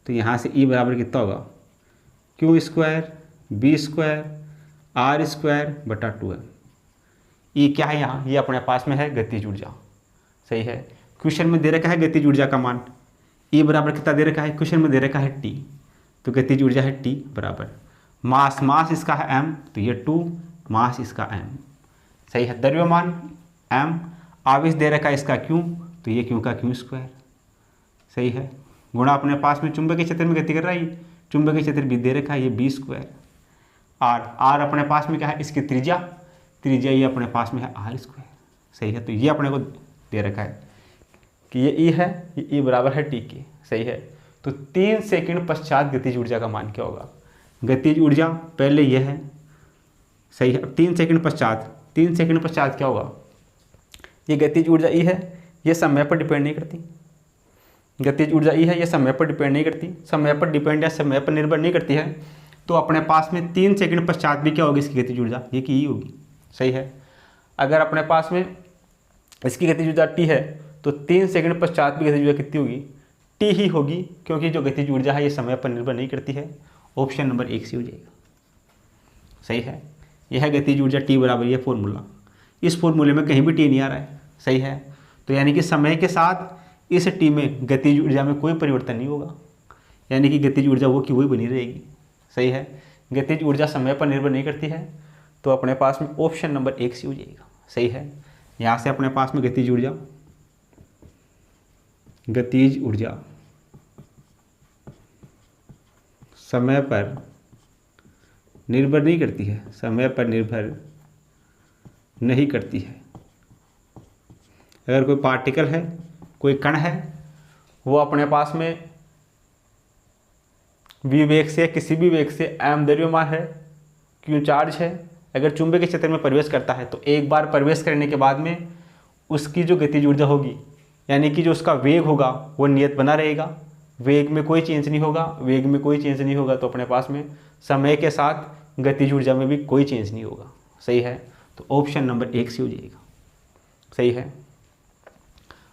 तो यहाँ से E बराबर कितना होगा, Q² B² R² बटा 2m। E क्या है यहाँ, ये अपने पास में है गतिज ऊर्जा। सही है। क्वेश्चन में दे रखा है गतिज ऊर्जा का मान, E बराबर कितना दे रखा है, क्वेश्चन में दे रखा है T, तो गतिज ऊर्जा है T बराबर मास इसका है m, तो ये 2 मास इसका m। सही है। द्रव्यमान m, आवेश दे रखा है इसका q, तो ये q का Q²। सही है। गुणा अपने पास में चुंबकीय क्षेत्र में गति कर रहा है, चुंबकीय क्षेत्र भी दे रखा है, ये B²। R अपने पास में क्या है, इसकी त्रिज्या ये अपने पास में है R²। सही है। तो ये अपने को दे रखा है कि ये E है, ये E बराबर है T के। सही है। तो 3 सेकंड पश्चात गतिज ऊर्जा का मान क्या होगा। गतिज ऊर्जा पहले यह है। सही है। अब 3 सेकंड पश्चात क्या होगा, ये गतिज ऊर्जा E है, ये समय पर डिपेंड नहीं करती। गतिज ऊर्जा E है, ये समय पर डिपेंड नहीं करती, समय पर डिपेंड या समय पर निर्भर नहीं करती है। तो अपने पास में 3 सेकंड पश्चात भी क्या होगी इसकी गतिज ऊर्जा, ये की E होगी। सही है। अगर अपने पास में इसकी गतिज ऊर्जा T है, तो 3 सेकंड पश्चात भी गतिज ऊर्जा कितनी होगी, T ही होगी, क्योंकि जो गतिज ऊर्जा है ये समय पर निर्भर नहीं करती है। ऑप्शन नंबर 1 से हो जाएगा। सही है। यह है गतिज ऊर्जा T बराबर ये फॉर्मूला। इस फॉर्मूले में कहीं भी T नहीं आ रहा है। सही है। तो यानी कि समय के साथ इस T में गतिज ऊर्जा में कोई परिवर्तन नहीं होगा, यानी कि गतिज ऊर्जा वो की वही बनी रहेगी। सही है। गतिज ऊर्जा समय पर निर्भर नहीं करती है, तो अपने पास में ऑप्शन नंबर 1 से हो जाएगा। सही है। यहाँ से अपने पास में गतिज ऊर्जा समय पर निर्भर नहीं करती है, समय पर निर्भर नहीं करती है। अगर कोई पार्टिकल है, कोई कण है, वो अपने पास में v वेग से, किसी भी वेग से m द्रव्यमान है, q चार्ज है, अगर चुंबकीय क्षेत्र में प्रवेश करता है तो एक बार प्रवेश करने के बाद में उसकी जो गतिज ऊर्जा होगी, यानी कि जो उसका वेग होगा वो नियत बना रहेगा, वेग में कोई चेंज नहीं होगा। वेग में कोई चेंज नहीं होगा तो अपने पास में समय के साथ गतिज ऊर्जा में भी कोई चेंज नहीं होगा। सही है, तो ऑप्शन नंबर 1 से हो जाएगा। सही है।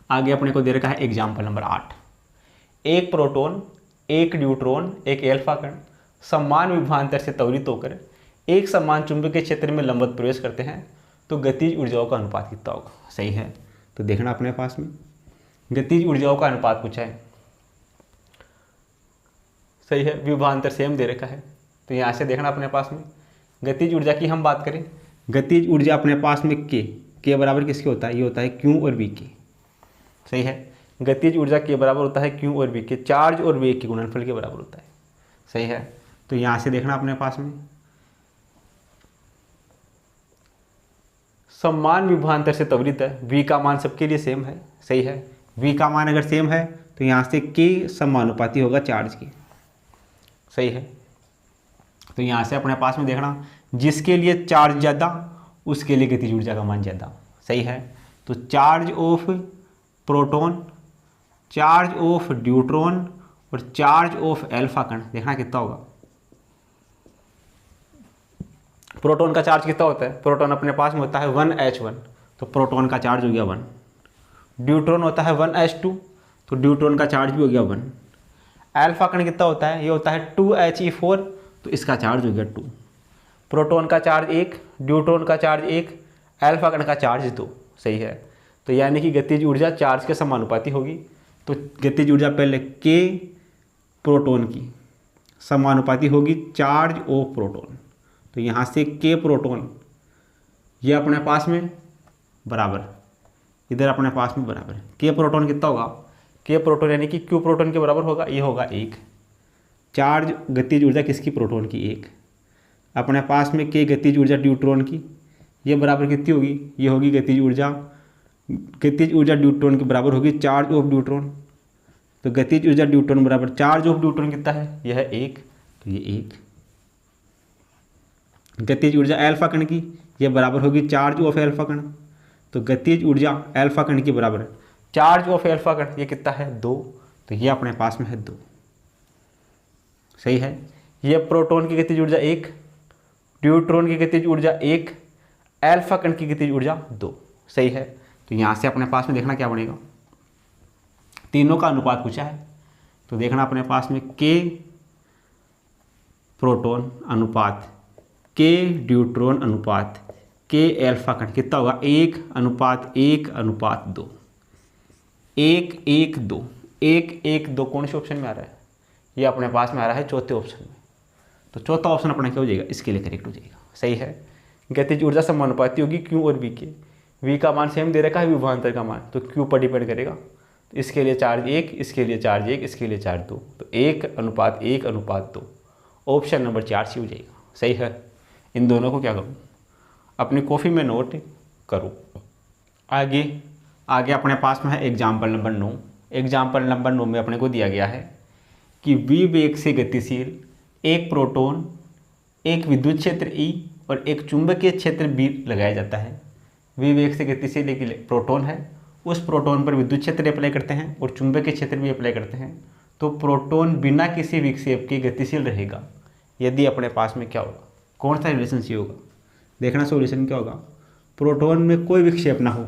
आगे अपने को दे रखा है एग्जाम्पल नंबर 8। एक प्रोटॉन, एक न्यूट्रॉन, एक एल्फा कण समान विभवांतर से त्वरित होकर एक समान चुंबकीय क्षेत्र में लंबवत प्रवेश करते हैं तो गतिज ऊर्जाओं का अनुपात कितना होगा। सही है, तो देखना अपने पास में गतिज ऊर्जाओं का अनुपात पूछा है। सही है, विभवांतर सेम दे रखा है, तो यहाँ से देखना अपने पास में गतिज ऊर्जा की हम बात करें, गतिज ऊर्जा अपने पास में के बराबर किसके होता है, ये होता है क्यू और वी के। सही है, गतिज ऊर्जा के बराबर होता है क्यू और वी के, चार्ज और वेग के गुणनफल के बराबर होता है। सही है, तो यहाँ से देखना अपने पास में समान विभवांतर से त्वरित है, v का मान सबके लिए सेम है। सही है, v का मान अगर सेम है तो यहाँ से k समानुपाती होगा चार्ज के। सही है, तो यहाँ से अपने पास में देखना जिसके लिए चार्ज ज़्यादा उसके लिए गतिज ऊर्जा का मान ज़्यादा। सही है, तो charge of proton, charge of neutron और चार्ज ऑफ एल्फा कण देखना कितना होगा। प्रोटॉन का चार्ज कितना होता है, प्रोटॉन अपने पास में होता है 1h1, तो प्रोटॉन का चार्ज हो गया 1। न्यूट्रॉन होता है 1h2, तो न्यूट्रॉन का चार्ज भी हो गया 1। एल्फा कण कितना होता है, ये होता है 2he4, तो इसका चार्ज हो गया 2। प्रोटॉन का चार्ज 1, न्यूट्रॉन का चार्ज 1, एल्फा कण का चार्ज 2। सही है, तो यानी कि गतिज ऊर्जा चार्ज के समानुपाती होगी। तो गतिज ऊर्जा पहले के प्रोटॉन की समानुपाती होगी चार्ज ऑफ प्रोटॉन, तो यहाँ से के प्रोटॉन ये अपने पास में बराबर, इधर अपने पास में बराबर है। के प्रोटॉन कितना होगा, के प्रोटॉन यानी कि क्यू प्रोटॉन के बराबर होगा, ये होगा 1। चार्ज गतिज ऊर्जा किसकी, प्रोटॉन की 1। अपने पास में के गतिज ऊर्जा न्यूट्रॉन की, ये बराबर कितनी होगी, ये होगी गतिज ऊर्जा न्यूट्रॉन के बराबर होगी चार्ज ऑफ न्यूट्रॉन। तो गतिज ऊर्जा न्यूट्रॉन बराबर चार्ज ऑफ न्यूट्रॉन कितना है, यह है 1, तो ये 1। गतिज ऊर्जा एल्फा कण की ये बराबर होगी चार्ज ऑफ एल्फा कण, तो गतिज ऊर्जा एल्फा कण की बराबर है चार्ज ऑफ एल्फा कण, ये कितना है 2, तो ये अपने पास में है 2। सही है, ये प्रोटॉन की गतिज ऊर्जा 1, न्यूट्रॉन की गतिज ऊर्जा 1, एल्फा कण की गतिज ऊर्जा 2। सही है, तो यहाँ से अपने पास में देखना क्या बनेगा, तीनों का अनुपात पूछा है, तो देखना अपने पास में के प्रोटॉन अनुपात, के न्यूट्रॉन अनुपात, के एल्फा कण कितना होगा, 1:1:2, 1:1:2, 1:1:2 कौन से ऑप्शन में आ रहा है, ये अपने पास में आ रहा है चौथे ऑप्शन में, तो चौथा ऑप्शन अपना क्या हो जाएगा, इसके लिए करेक्ट हो जाएगा। सही है, गतिज ऊर्जा समानुपाती होगी क्यू और वी के, वी का मान सेम दे रखा है, विभवांतर का मान तो क्यू पर डिपेंड करेगा, तो इसके लिए चार्ज 1, इसके लिए चार्ज 1, इसके लिए चार्ज 2, तो 1:1:2 ऑप्शन नंबर 4 से हो जाएगा। सही है, इन दोनों को क्या करूँ, अपनी कॉपी में नोट करो। आगे अपने पास में है एग्जाम्पल नंबर 9। एग्जाम्पल नंबर 9 में अपने को दिया गया है कि v वेग से गतिशील एक प्रोटॉन, एक विद्युत क्षेत्र E और एक चुंबकीय क्षेत्र B लगाया जाता है। v वेग से गतिशील एक प्रोटॉन है, उस प्रोटॉन पर विद्युत क्षेत्र अप्लाई करते हैं और चुंबकीय क्षेत्र भी अप्लाई करते हैं, तो प्रोटॉन बिना किसी विक्षेप के गतिशील रहेगा यदि अपने पास में क्या होगा, कौन सा रिलेशन सी होगा। देखना सॉल्यूशन क्या होगा, प्रोटॉन में कोई विक्षेप ना हो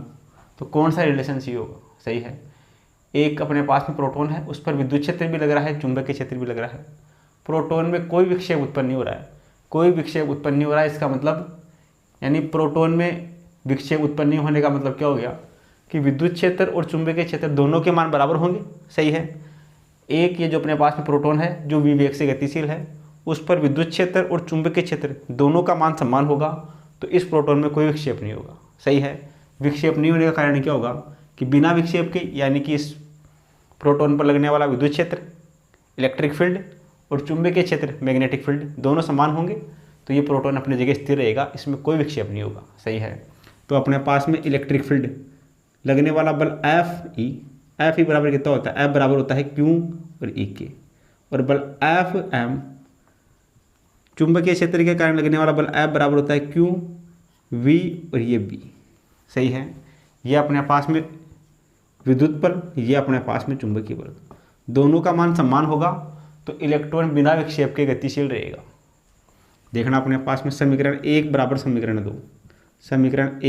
तो कौन सा रिलेशन सी होगा। सही है, एक अपने पास में प्रोटॉन है, उस पर विद्युत क्षेत्र भी लग रहा है, चुंबकीय क्षेत्र भी लग रहा है, प्रोटॉन में कोई विक्षेप उत्पन्न नहीं हो रहा है, कोई विक्षेप उत्पन्न नहीं हो रहा है, इसका मतलब यानी प्रोटॉन में विक्षेप उत्पन्न नहीं होने का मतलब क्या हो गया कि विद्युत क्षेत्र और चुंबकीय क्षेत्र दोनों के मान बराबर होंगे। सही है, एक ये जो अपने पास में प्रोटॉन है जो v वेग से गतिशील है, उस पर विद्युत क्षेत्र और चुंबकीय क्षेत्र दोनों का मान समान होगा, तो इस प्रोटॉन में कोई विक्षेप नहीं होगा। सही है, विक्षेप नहीं होने का कारण क्या होगा कि बिना विक्षेप के यानी कि इस प्रोटॉन पर लगने वाला विद्युत क्षेत्र इलेक्ट्रिक फील्ड और चुंबकीय क्षेत्र मैग्नेटिक फील्ड दोनों समान होंगे, तो ये प्रोटॉन अपनी जगह स्थिर रहेगा, इसमें कोई विक्षेप नहीं होगा। सही है, तो अपने पास में इलेक्ट्रिक फील्ड लगने वाला बल एफ ई बराबर कितना होता है, एफ बराबर होता है क्यू और ई के, और बल एफ एम चुंबकीय क्षेत्र के कारण लगने वाला बल एफ बराबर होता है क्यू वी और ये बी। सही है, ये अपने पास में विद्युत बल, ये अपने पास में चुंबकीय बल, दोनों का मान समान होगा तो इलेक्ट्रॉन बिना विक्षेप के गतिशील रहेगा। देखना अपने पास में समीकरण 1 बराबर समीकरण 2, समीकरण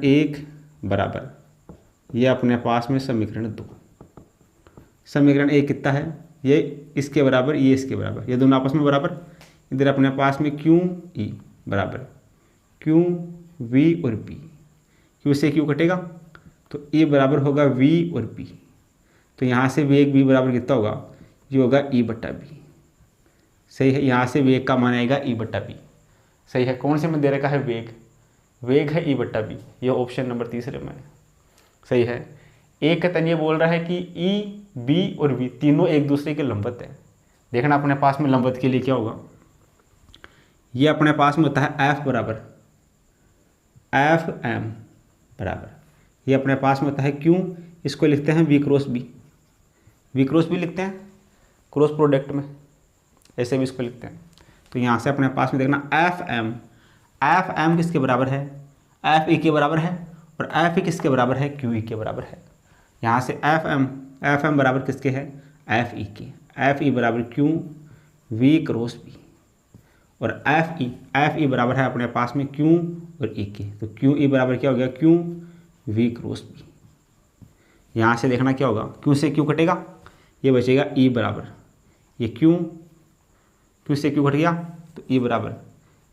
1 बराबर ये अपने पास में समीकरण 2। समीकरण 1 कितना है, ये इसके बराबर, ये इसके बराबर, ये दोनों आपस में बराबर। इधर अपने पास में क्यू ई बराबर क्यू वी और बी, क्यू से क्यू कटेगा तो ए बराबर होगा वी और बी, तो यहाँ से वेग बी बराबर कितना होगा, ये होगा ई बट्टा बी। सही है, यहाँ से वेग का मान आएगा ई बट्टा बी। सही है, कौन से में दे रखा है वेग है ई बट्टा बी, ये ऑप्शन नंबर 3 में। सही है, एक कथन ये बोल रहा है कि ई बी और बी तीनों एक दूसरे के लंबवत है। देखना अपने पास में लंबवत के लिए क्या होगा, ये अपने पास में होता है एफ बराबर एफ एम बराबर, ये अपने पास में होता है क्यू, इसको लिखते हैं वी क्रॉस बी लिखते हैं क्रॉस प्रोडक्ट में, ऐसे भी इसको लिखते हैं। तो यहाँ से अपने पास में देखना एफ एम किसके बराबर है, एफ ई के बराबर है, और एफ ई किसके बराबर है, क्यू ई के बराबर है। यहाँ से एफ एम बराबर किसके है, एफ ई बराबर क्यू वी क्रॉस बी, और एफ ई बराबर है अपने पास में क्यू और ई के, तो क्यू ई बराबर क्या हो गया, क्यू वी क्रॉस बी। यहाँ से देखना क्या होगा, क्यू से क्यू कटेगा, ये बचेगा ई बराबर, ये क्यू से क्यू कट गया तो ई बराबर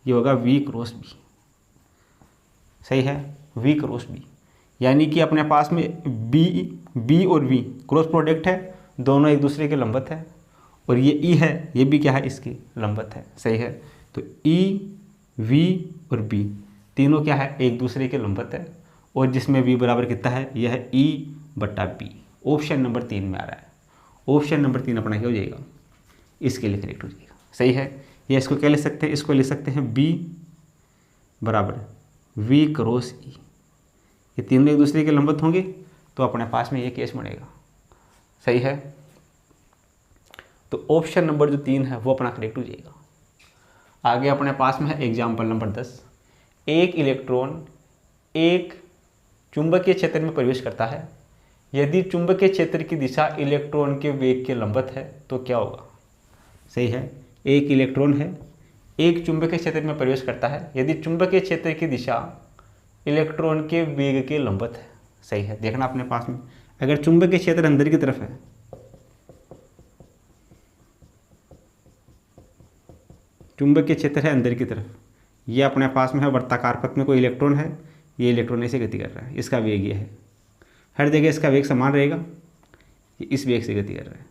ये होगा वी क्रॉस बी। सही है, वी क्रॉस बी, यानी कि अपने पास में बी और वी क्रॉस प्रोडक्ट है, दोनों एक दूसरे के लंबवत है, और ये ई है, ये भी क्या है, इसके लंबवत है। सही है, तो ई वी और बी तीनों क्या है, एक दूसरे के लंबवत है, और जिसमें वी बराबर कितना है, यह है ई बट्टा बी। ऑप्शन नंबर 3 में आ रहा है, ऑप्शन नंबर 3 अपना क्या हो जाएगा, इसके लिए करेक्ट हो जाएगा। सही है, ये इसको क्या लिख सकते हैं, इसको लिख सकते हैं बी बराबर वी क्रॉस ई, ये तीनों एक दूसरे के लंबवत होंगे तो अपने पास में ये केस बनेगा। सही है, तो ऑप्शन नंबर जो 3 है वो अपना करेक्ट हो जाएगा। आगे अपने पास में है एग्जाम्पल नंबर 10। एक इलेक्ट्रॉन एक चुंबकीय क्षेत्र में प्रवेश करता है, यदि चुंबकीय क्षेत्र की दिशा इलेक्ट्रॉन के वेग के लंबवत है तो क्या होगा। सही है, एक इलेक्ट्रॉन है, एक चुंबकीय क्षेत्र में प्रवेश करता है, यदि चुंबकीय क्षेत्र की दिशा इलेक्ट्रॉन के वेग के लंबवत है। सही है, देखना अपने पास में अगर चुंबकीय क्षेत्र अंदर की तरफ है, चुंबकीय क्षेत्र है अंदर की तरफ, ये अपने पास में है वर्ताकार पथ में कोई इलेक्ट्रॉन है, ये इलेक्ट्रॉन ऐसे गति कर रहा है, इसका वेग ये है, हर जगह इसका वेग समान रहेगा, ये इस वेग से गति कर रहा है।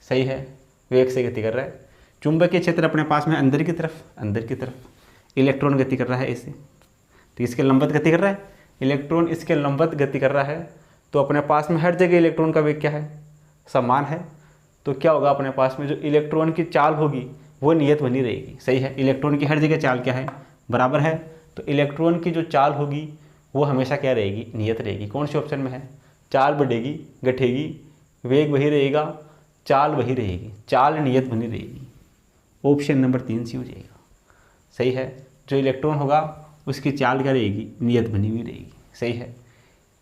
सही है, वेग से गति कर रहा है। चुंबकीय क्षेत्र अपने पास में अंदर की तरफ इलेक्ट्रॉन गति कर रहा है ऐसे, तो इसके लंबवत गति कर रहा है, इलेक्ट्रॉन इसके लंबवत गति कर रहा है, तो अपने पास में हर जगह इलेक्ट्रॉन का वेग क्या है, समान है। तो क्या होगा, अपने पास में जो इलेक्ट्रॉन की चाल होगी वो नियत बनी रहेगी। सही है, इलेक्ट्रॉन की हर जगह चाल क्या है, बराबर है, तो इलेक्ट्रॉन की जो चाल होगी वो हमेशा क्या रहेगी, नियत रहेगी। कौन से ऑप्शन में है, चाल बढ़ेगी घटेगी, वेग वही रहेगा, चाल वही रहेगी, चाल नियत बनी रहेगी। ऑप्शन नंबर 3 सी हो जाएगा। सही है, जो इलेक्ट्रॉन होगा उसकी चाल क्या रहेगी, नियत बनी हुई रहेगी। सही है,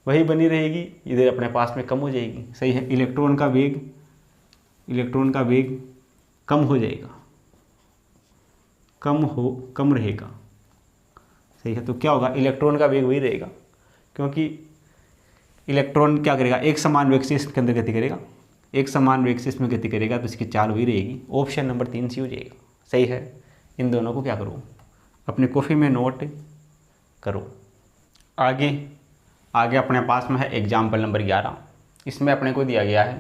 वही बनी रहेगी, इधर अपने पास में कम हो जाएगी। सही है, इलेक्ट्रॉन का वेग कम हो जाएगा, कम रहेगा। सही है, तो क्या होगा, इलेक्ट्रॉन का वेग वही रहेगा, क्योंकि इलेक्ट्रॉन क्या करेगा, एक समान वेग से इसके अंदर गति करेगा, एक समान वेग से इसमें गति करेगा, तो इसकी चाल वही रहेगी। ऑप्शन नंबर 3 सी हो जाएगा। सही है, इन दोनों को क्या करो, अपनी कॉपी में नोट करो। आगे अपने पास में है एग्जाम्पल नंबर 11। इसमें अपने को दिया गया है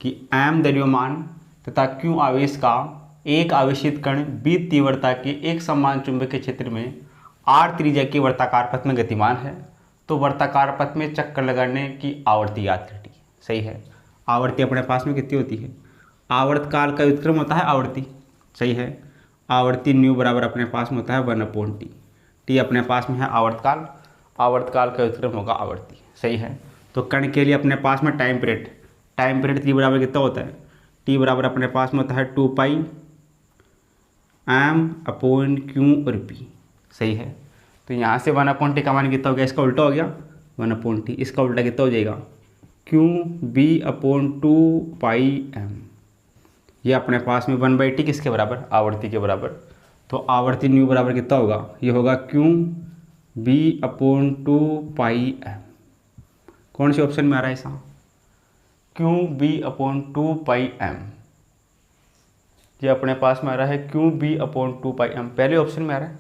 कि एम द्रव्यमान तथा क्यू आवेश का एक आवेशित कण बी तीव्रता के एक समान चुंबकीय क्षेत्र में आर त्रिज्या के वर्ताकार पथ में गतिमान है, तो वर्ताकार पथ में चक्कर लगाने की आवर्ती याद करिए। सही है, आवर्ती अपने पास में कितनी होती है, आवर्तकाल का व्युत्क्रम होता है आवर्ती। सही है, आवर्ती न्यू बराबर अपने पास में होता है 1/t। टी अपने पास में है आवर्तकाल, आवर्तकाल का व्युत्क्रम होगा आवर्ती। सही है। तो कण के लिए अपने पास में टाइम पीरियड टी बराबर कितना होता है? टी बराबर अपने पास में होता है 2π m/q और p। सही है। तो यहाँ से 1/t का मान कितना हो गया? इसका उल्टा हो गया 1/t। इसका उल्टा कितना हो जाएगा? qb/2πm। ये अपने पास में 1/t किसके बराबर? आवर्ती के बराबर। तो आवर्ती न्यू बराबर कितना होगा? ये होगा qb/2πm। कौन से ऑप्शन में आ रहा है ऐसा? qb/2πm। ये अपने पास में आ रहा है qb/2πm, पहले ऑप्शन में आ रहा है।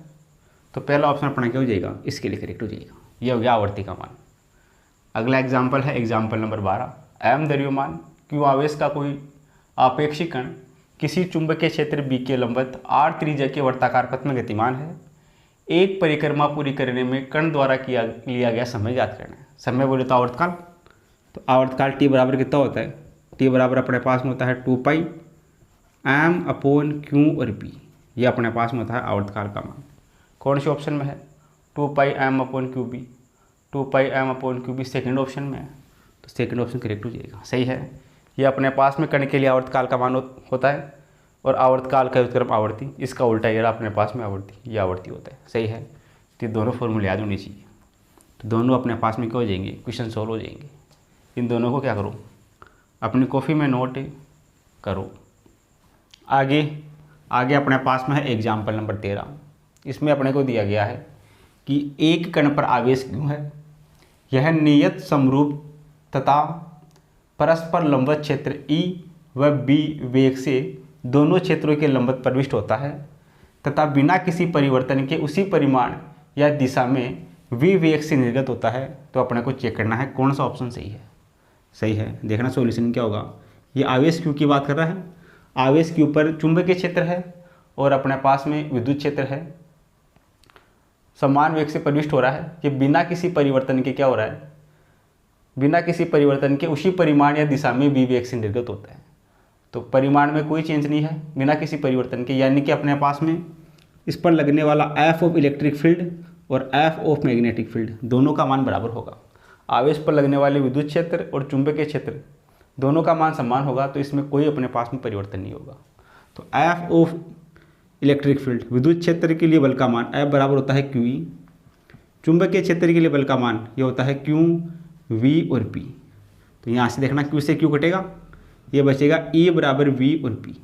तो पहला ऑप्शन अपना क्या हो जाएगा? इसके लिए करेक्ट हो जाएगा। ये हो गया आवर्ती का मान। अगला एग्जाम्पल है एग्जाम्पल नंबर 12। एम द्रव्यमान q आवेश का कोई आपेक्षिक कण किसी चुंबकीय क्षेत्र B के लंबवत r त्रिज्या के वर्ताकार पथ में गतिमान है। एक परिक्रमा पूरी करने में कण द्वारा लिया गया समय ज्ञात करना है। समय बोले तो आवर्तकाल। तो आवर्तकाल t बराबर कितना होता है? t बराबर अपने पास में होता है 2π m/q और p। ये अपने पास में होता है आवर्तकाल का मान। कौन से ऑप्शन में है? 2π m/qb। 2π m/qb सेकेंड ऑप्शन में है। तो सेकेंड ऑप्शन करेक्ट हो जाएगा। सही है। ये अपने पास में कण के लिए आवर्तकाल का मान होता है और आवर्तकाल का व्युत्क्रम आवर्ती। इसका उल्टा ये अपने पास में आवर्ती, ये आवर्ती होता है। सही है। तो ये दोनों फॉर्मूले याद होने चाहिए। तो दोनों अपने पास में क्या हो जाएंगे? क्वेश्चन सॉल्व हो जाएंगे। इन दोनों को क्या करो? अपनी कॉपी में नोट करो। आगे अपने पास में है एग्जाम्पल नंबर 13। इसमें अपने को दिया गया है कि एक कण पर आवेश क्यों है, यह नियत समरूप तथा परस्पर लंबवत क्षेत्र E व B वेग से दोनों क्षेत्रों के लंबवत प्रविष्ट होता है तथा बिना किसी परिवर्तन के उसी परिमाण या दिशा में V वेग से निर्गत होता है। तो अपने को चेक करना है कौन सा ऑप्शन सही है। सही है। देखना सॉल्यूशन क्या होगा। ये आवेश Q की बात कर रहा है। आवेश Q पर चुंबकीय क्षेत्र है और अपने पास में विद्युत क्षेत्र है, समान वेग से प्रविष्ट हो रहा है। ये बिना किसी परिवर्तन के क्या हो रहा है? बिना किसी परिवर्तन के उसी परिमाण या दिशा में V वेग से निर्गत होता है। तो परिमाण में कोई चेंज नहीं है बिना किसी परिवर्तन के, यानी कि अपने पास में इस पर लगने वाला F ऑफ इलेक्ट्रिक फील्ड और F ऑफ मैग्नेटिक फील्ड दोनों का मान बराबर होगा। आवेश पर लगने वाले विद्युत क्षेत्र और चुंबकीय क्षेत्र दोनों का मान समान होगा। तो इसमें कोई अपने पास में परिवर्तन नहीं होगा। तो F ऑफ इलेक्ट्रिक फील्ड विद्युत क्षेत्र के लिए बल का मान F बराबर होता है QE। चुंबकीय क्षेत्र के लिए बल का मान ये होता है Q V और P। तो यहाँ से देखना Q से Q कटेगा, ये बचेगा E बराबर V और P।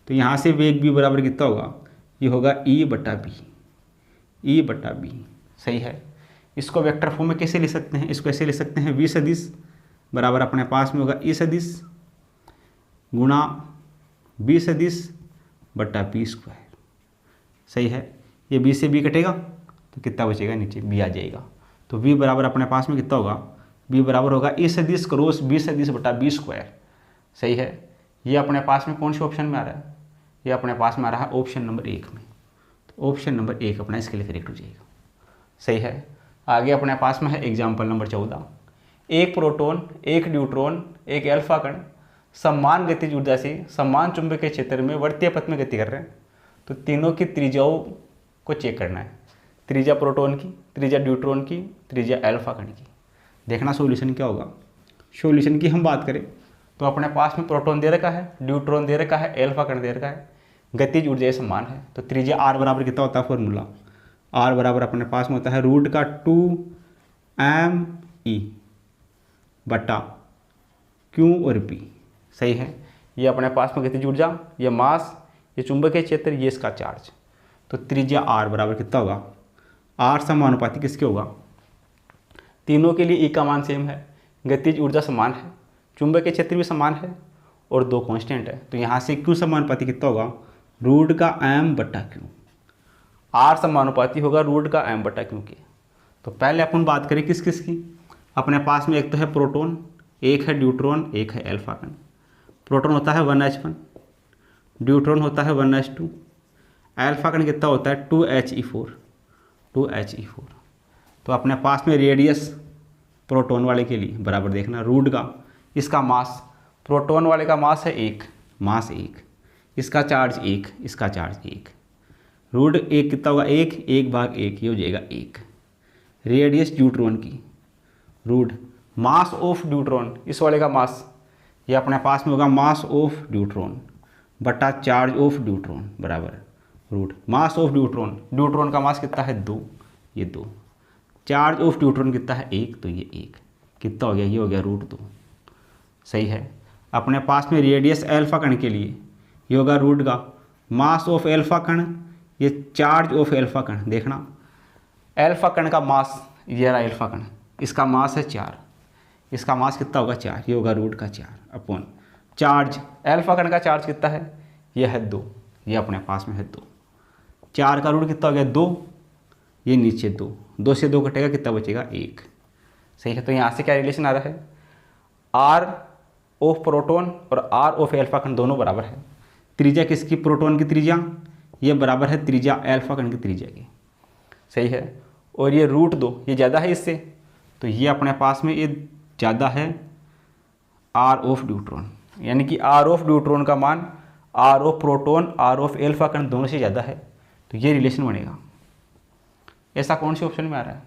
तो यहाँ से वेग B बराबर कितना होगा? ये होगा E/B। E/B। सही है। इसको वेक्टर फॉर्म में कैसे ले सकते हैं? इसको ऐसे ले सकते हैं V सदिश बराबर अपने पास में होगा E सदिश गुणा B सदिश बटा P स्क्वायर। सही है। ये B से B कटेगा तो कितना बचेगा? नीचे B आ जाएगा। तो V बराबर अपने पास में कितना होगा? B बराबर होगा E सदिश क्रॉस B सदिश बटा B स्क्वायर। सही है। ये अपने पास में कौन से ऑप्शन में आ रहा है? ये अपने पास में आ रहा है ऑप्शन नंबर 1 में। तो ऑप्शन नंबर 1 अपना इसके लिए करेक्ट हो जाएगा। सही है। आगे अपने पास में है एग्जाम्पल नंबर 14। एक प्रोटॉन, एक न्यूट्रॉन, एक अल्फा कण समान गतिज ऊर्जा से समान चुंबकीय क्षेत्र में वर्तीय पथ में गति कर रहे हैं। तो तीनों की त्रिज्याओं को चेक करना है। त्रिज्या प्रोटॉन की, त्रिज्या न्यूट्रॉन की, त्रिज्या अल्फा कण की। देखना सॉल्यूशन क्या होगा। सॉल्यूशन की हम बात करें तो अपने पास में प्रोटॉन दे रखा है, न्यूट्रॉन दे रखा है, अल्फा कण दे रखा है, गतिज ऊर्जा समान है। तो त्रिज्या R बराबर कितना होता है? फॉर्मूला R बराबर अपने पास में होता है √2mE बटा Q और P। सही है। ये अपने पास में गतिज ऊर्जा, ये मास, ये चुंबकीय क्षेत्र, ये इसका चार्ज। तो त्रिज्या R बराबर कितना होगा? R समानुपाती किसके होगा? तीनों के लिए E का मान सेम है, गतिज ऊर्जा समान है, चुंबकीय क्षेत्र भी समान है और 2 कांस्टेंट है। तो यहाँ से Q समानुपाती कितना होगा? √m/Q। R समानुपाती होगा √m/Q के। तो पहले अपन बात करें किस किस की। अपने पास में एक तो है प्रोटॉन, एक है न्यूट्रॉन, एक है अल्फा कण। प्रोटॉन होता है 1h1, न्यूट्रॉन होता है 1h2, अल्फा कण कितना होता है? 2he4। तो अपने पास में रेडियस प्रोटॉन वाले के लिए बराबर देखना रूट का, इसका मास, प्रोटॉन वाले का मास है 1, मास 1, इसका चार्ज 1, इसका चार्ज 1। रूट एक कितना होगा, एक, 1/1, ये हो जाएगा 1। रेडियस न्यूट्रॉन की, रूट मास ऑफ न्यूट्रॉन, इस वाले का मास, ये अपने पास में होगा मास ऑफ न्यूट्रॉन बटा चार्ज ऑफ न्यूट्रॉन बराबर root mass of neutron, neutron का मास कितना है 2, ये 2, चार्ज ऑफ न्यूट्रॉन कितना है 1, तो ये 1, कितना हो गया, ये हो गया √2। सही है। अपने पास में रेडियस एल्फा कण के लिए ये होगा रूट का मास ऑफ एल्फा कण, ये चार्ज ऑफ एल्फा कण, देखना एल्फा कण का मास, ये रहा एल्फा कण, इसका मास है 4, इसका मास कितना होगा 4, ये होगा रूट का 4 अपॉन चार्ज, एल्फा कण का चार्ज कितना है, ये है 2, ये अपने पास में है 2, 4 का रूट कितना हो गया 2, ये नीचे 2, 2 से 2 कटेगा, कितना बचेगा 1। सही है। तो यहाँ से क्या रिलेशन आ रहा है, आर ऑफ प्रोटॉन और आर ऑफ एल्फा कण दोनों बराबर है। त्रिज्या किसकी, प्रोटॉन की त्रिज्या, ये बराबर है त्रिज्या एल्फा कण की त्रिज्या की। सही है। और ये √2 ये ज़्यादा है इससे, तो ये अपने पास में ये ज़्यादा है आर ऑफ न्यूट्रॉन, यानी कि आर ऑफ न्यूट्रॉन का मान r of proton r of alpha कण दोनों से ज़्यादा है, तो ये रिलेशन बनेगा। ऐसा कौन से ऑप्शन में आ रहा है,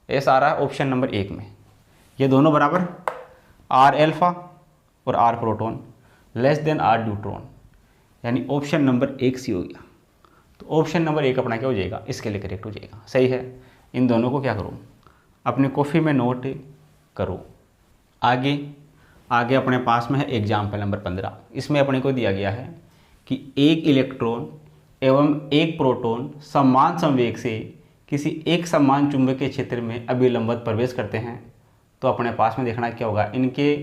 ऐसा आ रहा है ऑप्शन नंबर 1 में, ये दोनों बराबर आर एल्फा और r proton less than r neutron, यानी ऑप्शन नंबर 1 सी हो गया। तो ऑप्शन नंबर 1 अपना क्या हो जाएगा, इसके लिए करेक्ट हो जाएगा। सही है। इन दोनों को क्या करो, अपने कॉपी में नोट करो। आगे अपने पास में है एग्जाम्पल नंबर 15, इसमें अपने को दिया गया है कि एक इलेक्ट्रॉन एवं एक प्रोटॉन समान संवेग से किसी एक समान चुंबकीय क्षेत्र में अभिलंबित प्रवेश करते हैं, तो अपने पास में देखना क्या होगा, इनके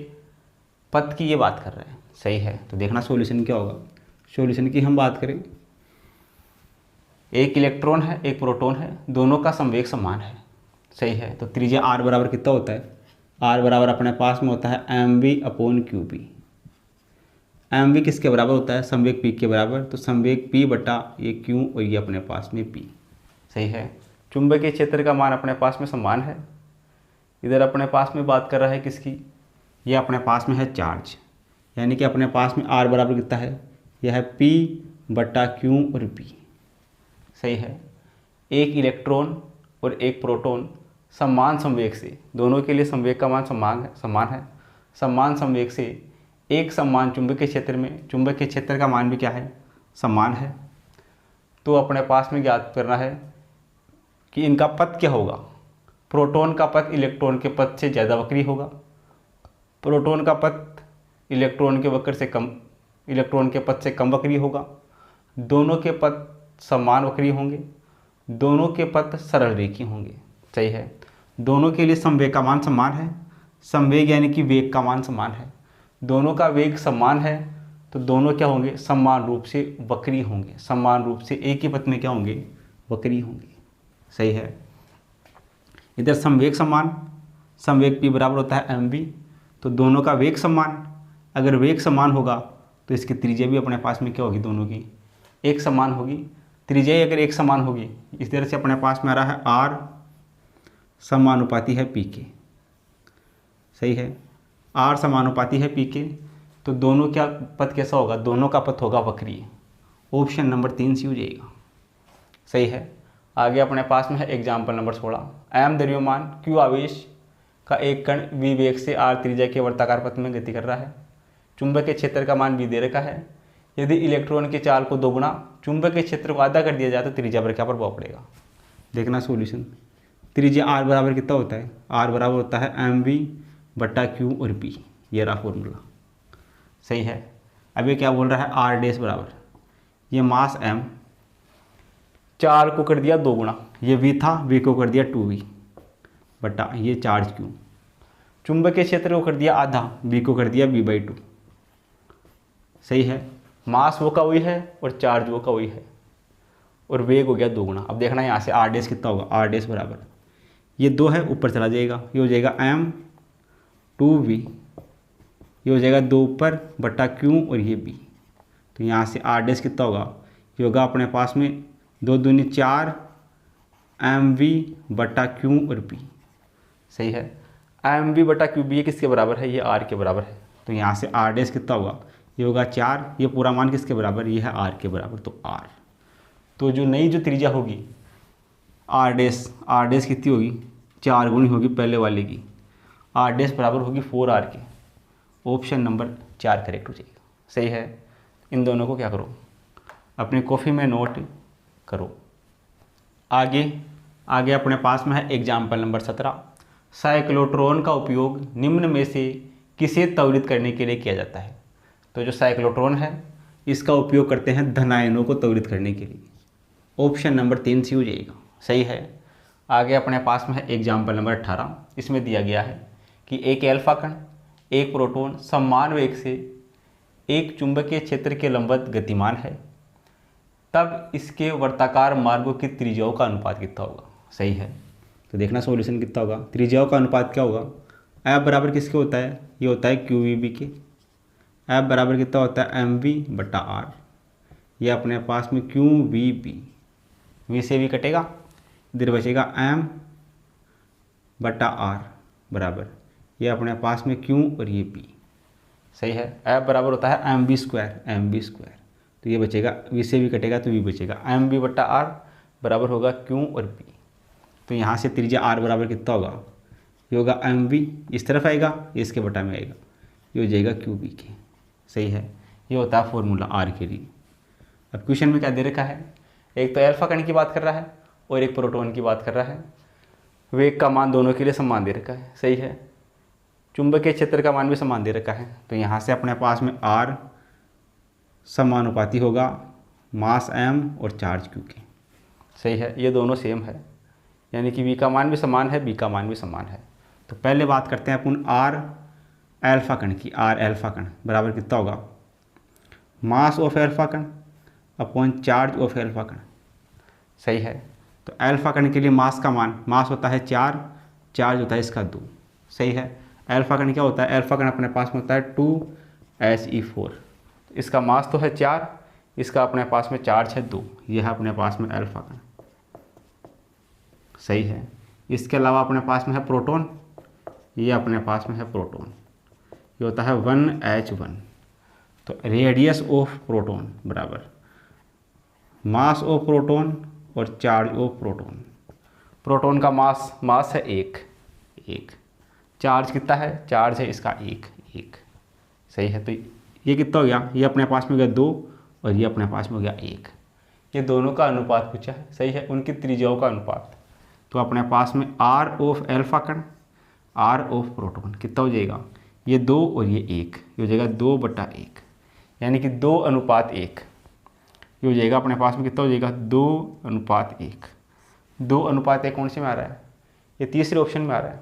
पथ की ये बात कर रहे हैं। सही है। तो देखना सॉल्यूशन क्या होगा, सॉल्यूशन की हम बात करें, एक इलेक्ट्रॉन है एक प्रोटॉन है, दोनों का संवेग समान है। सही है। तो त्रिज्या r बराबर कितना होता है, r बराबर अपने पास में होता है mv/qp। mv किसके बराबर होता है, संवेग p के बराबर, तो संवेग p बटा ये q और ये अपने पास में p। सही है। चुंबकीय क्षेत्र का मान अपने पास में समान है। इधर अपने पास में बात कर रहा है किसकी, ये अपने पास में है चार्ज, यानी कि अपने पास में r बराबर कितना है, यह है p/q और p। सही है। एक इलेक्ट्रॉन और एक प्रोटॉन समान संवेग से, दोनों के लिए संवेग का मान समान है, समान संवेग से एक समान चुंबकीय क्षेत्र में, चुंबकीय क्षेत्र का मान भी क्या है, समान है। तो अपने पास में ज्ञात करना है कि इनका पथ क्या होगा। प्रोटॉन का पथ इलेक्ट्रॉन के पथ से ज़्यादा वक्री होगा, प्रोटॉन का पथ इलेक्ट्रॉन के पथ से कम वक्री होगा। दोनों के पथ समान वक्री होंगे, दोनों के पथ सरल रेखीय होंगे। सही है। दोनों के लिए संवेग का मान समान है, संवेग यानी कि वेग का मान समान है, दोनों का वेग समान है, तो दोनों क्या होंगे, समान रूप से वक्री होंगे, समान रूप से एक ही पथ में क्या होंगे, वक्री होंगे। सही है। इधर संवेग समान, संवेग p बराबर होता है mv, तो दोनों का वेग समान, अगर वेग समान होगा तो इसकी त्रिज्या भी अपने पास में क्या होगी, दोनों की एक समान होगी। त्रिज्या अगर एक समान होगी, इस तरह से अपने पास में आ रहा है r समानुपाती है p के। सही है। r समानुपाती है p के, तो दोनों क्या पथ कैसा होगा, दोनों का पथ होगा वक्रीय। ऑप्शन नंबर 3 सी हो जाएगा। सही है। आगे अपने पास में है एग्जाम्पल नंबर 16, m द्रव्यमान q आवेश का एक कण v वेग से r त्रिज्या के वर्ताकार पथ में गति कर रहा है। चुंबकीय क्षेत्र का मान v दे रखा है। यदि इलेक्ट्रॉन के चाल को दोगुना चुंबकीय क्षेत्र को आधा कर दिया जाए तो त्रिज्या पर क्या प्रभाव पड़ेगा। देखना सॉल्यूशन। त्रिज्या r बराबर कितना होता है, r बराबर होता है mv/q और p, ये रहा फॉर्मूला। सही है। अब ये क्या बोल रहा है, r' बराबर ये मास m, चार को कर दिया दोगुना, ये v था, v को कर दिया 2v बटा ये चार्ज q, चुंबकीय क्षेत्र को कर दिया आधा, v को कर दिया v/2। सही है। मास वो का वही है और चार्ज वो का वही है, और वेग हो गया दोगुना। अब देखना यहाँ से r' कितना होगा, r' बराबर ये 2 है, ऊपर चला जाएगा, ये हो जाएगा m/2v, ये हो जाएगा 2 ऊपर बटा q और ये b। तो यहाँ से r' कितना होगा, ये होगा अपने पास में 2 दूनी 4 mv/q और p। सही है। mv/qb ये किसके बराबर है, ये r के बराबर है। तो यहाँ से r' कितना होगा, ये होगा 4, ये पूरा मान किसके बराबर, ये है r के बराबर, तो r तो जो नई जो त्रिज्या होगी आर डैश कितनी होगी, 4 गुनी होगी पहले वाले की। आर डैश बराबर होगी 4r के। ऑप्शन नंबर 4 करेक्ट हो जाएगा। सही है। इन दोनों को क्या करो, अपनी कॉपी में नोट करो। आगे अपने पास में है एग्जाम्पल नंबर 17। साइक्लोट्रॉन का उपयोग निम्न में से किसे त्वरित करने के लिए किया जाता है। तो जो साइक्लोट्रॉन है इसका उपयोग करते हैं धनायनों को त्वरित करने के लिए। ऑप्शन नंबर 3 सी हो जाएगा। सही है। आगे अपने पास में है एग्जाम्पल नंबर 18। इसमें दिया गया है कि एक एल्फा कण, एक प्रोटॉन समान वेग से एक चुंबकीय क्षेत्र के लंबवत गतिमान है, तब इसके वर्ताकार मार्गों की त्रिज्याओं का अनुपात कितना होगा। सही है। तो देखना सॉल्यूशन कितना होगा। त्रिज्याओं का अनुपात क्या होगा, एफ बराबर किसके होता है, ये होता है क्यू वी बी के। एफ बराबर कितना होता है, एम वी बटा आर। ये अपने पास में क्यू वी बी, वी से भी कटेगा, इधर बचेगा एम बटा आर बराबर, ये अपने पास में क्यू और ये पी। सही है। एफ बराबर होता है एम बी स्क्वायर, तो ये बचेगा, वी से भी कटेगा तो वी बचेगा, एम बी बटा आर बराबर होगा क्यू और पी। तो यहाँ से त्रिज्या आर बराबर कितना होगा, ये होगा एम वी, इस तरफ आएगा, ये इसके बटा में आएगा, ये हो जाएगा क्यू बी के। सही है। ये होता है फॉर्मूला आर के लिए। अब क्वेश्चन में क्या दे रखा है, एक तो अल्फा कण की बात कर रहा है और एक प्रोटॉन की बात कर रहा है। वेग का मान दोनों के लिए समान दे रखा है। सही है। चुंबकीय क्षेत्र का मान भी समान दे रखा है। तो यहाँ से अपने पास में आर समानुपाती होगा मास एम और चार्ज क्यू के। सही है। ये दोनों सेम है, यानी कि वी का मान भी समान है, बी का मान भी समान है। तो पहले बात करते हैं अपन आर एल्फा कण की। आर एल्फा कण बराबर कितना होगा, मास ऑफ एल्फा कण अपॉन चार्ज ऑफ एल्फा कण। सही है। तो एल्फा कण के लिए मास का मान, मास होता है 4, चार्ज होता है इसका 2। सही है। एल्फा कण क्या होता है, एल्फा कण अपने पास में होता है 2He4। इसका मास तो है 4, इसका अपने पास में चार्ज है 2। यह है अपने पास में एल्फा कण। सही है। इसके अलावा अपने पास में है प्रोटॉन, ये अपने पास में है प्रोटॉन, ये होता है 1H1। तो रेडियस ऑफ प्रोटॉन बराबर मास ऑफ प्रोटॉन और चार्ज ऑफ प्रोटॉन। प्रोटॉन का मास है 1, चार्ज कितना है, चार्ज है इसका 1। सही है। तो ये कितना हो गया, ये अपने पास में हो गया 2 और ये अपने पास में हो गया 1। ये दोनों का अनुपात पूछा है। सही है। उनकी त्रिज्याओं का अनुपात। तो अपने पास में आर ऑफ एल्फा कण, आर ऑफ प्रोटॉन कितना हो जाएगा, ये 2 और ये 1, ये हो जाएगा 2/1, यानी कि 2:1। ये हो जाएगा अपने पास में कितना हो जाएगा, 2:1। 2:1 कौन से में आ रहा है, ये तीसरे ऑप्शन में आ रहा है।